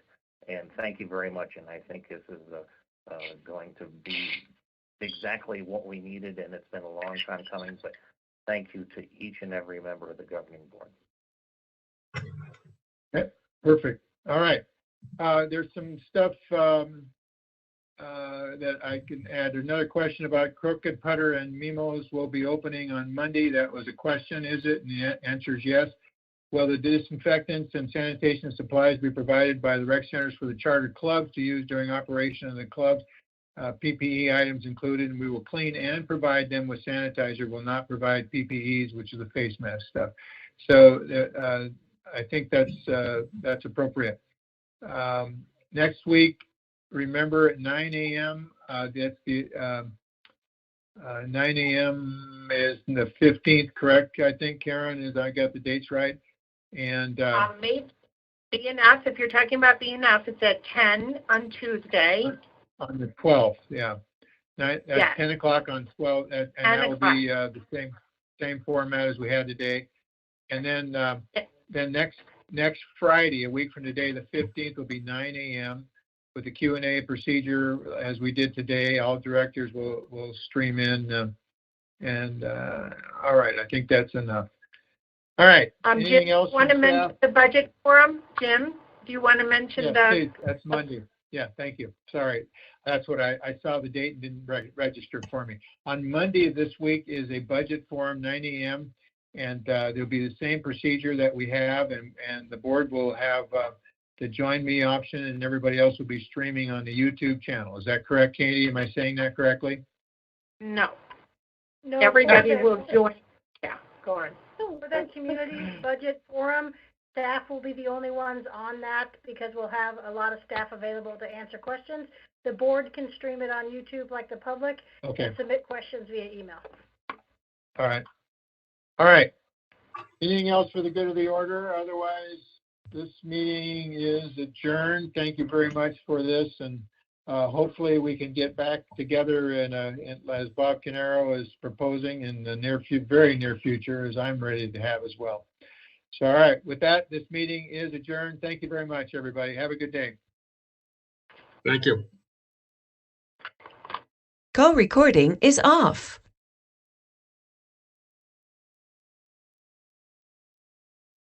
And thank you very much. And I think this is going to be exactly what we needed, and it's been a long time coming, but thank you to each and every member of the governing board. Okay, perfect. All right. There's some stuff that I can add. There's another question about Crooked Putter and Mimos will be opening on Monday. That was a question, is it? And the answer is yes. Will the disinfectants and sanitation supplies be provided by the rec centers for the chartered clubs to use during operation of the clubs? PPE items included, and we will clean and provide them with sanitizer. Will not provide PPEs, which is the face mask stuff. So I think that's appropriate. Next week, remember at 9 a.m. That's the 9 a.m. is the 15th, correct? I think, Karen, is I got the dates right. And maybe BNF, if you're talking about BNF, it's at 10 on Tuesday. On the 12th, yeah. At yes. 10 o'clock on 12, and that will be the same format as we had today. And then next Friday, a week from today, the 15th, will be 9 a.m. with the Q&A procedure as we did today. All directors will stream in. All right, I think that's enough. All right. Jim, Anything else want to from mention staff? the budget forum? Jim, do you want to mention Yeah, the? please. That's Monday. Yeah, thank you. Sorry. That's what I saw the date and didn't register for me. On Monday of this week is a budget forum, 9 a.m. And there'll be the same procedure that we have, and the board will have the join me option, and everybody else will be streaming on the YouTube channel. Is that correct, Katie? Am I saying that correctly? No. No, Everybody for will join. Yeah, go on. For the community budget forum, staff will be the only ones on that because we'll have a lot of staff available to answer questions. The board can stream it on YouTube like the public and submit questions via email. All right. All right. Anything else for the good of the order? Otherwise, this meeting is adjourned. Thank you very much for this, and hopefully we can get back together as Bob Canaro is proposing in the very near future, as I'm ready to have as well. So, all right. With that, this meeting is adjourned. Thank you very much, everybody. Have a good day. Thank you. Call recording is off.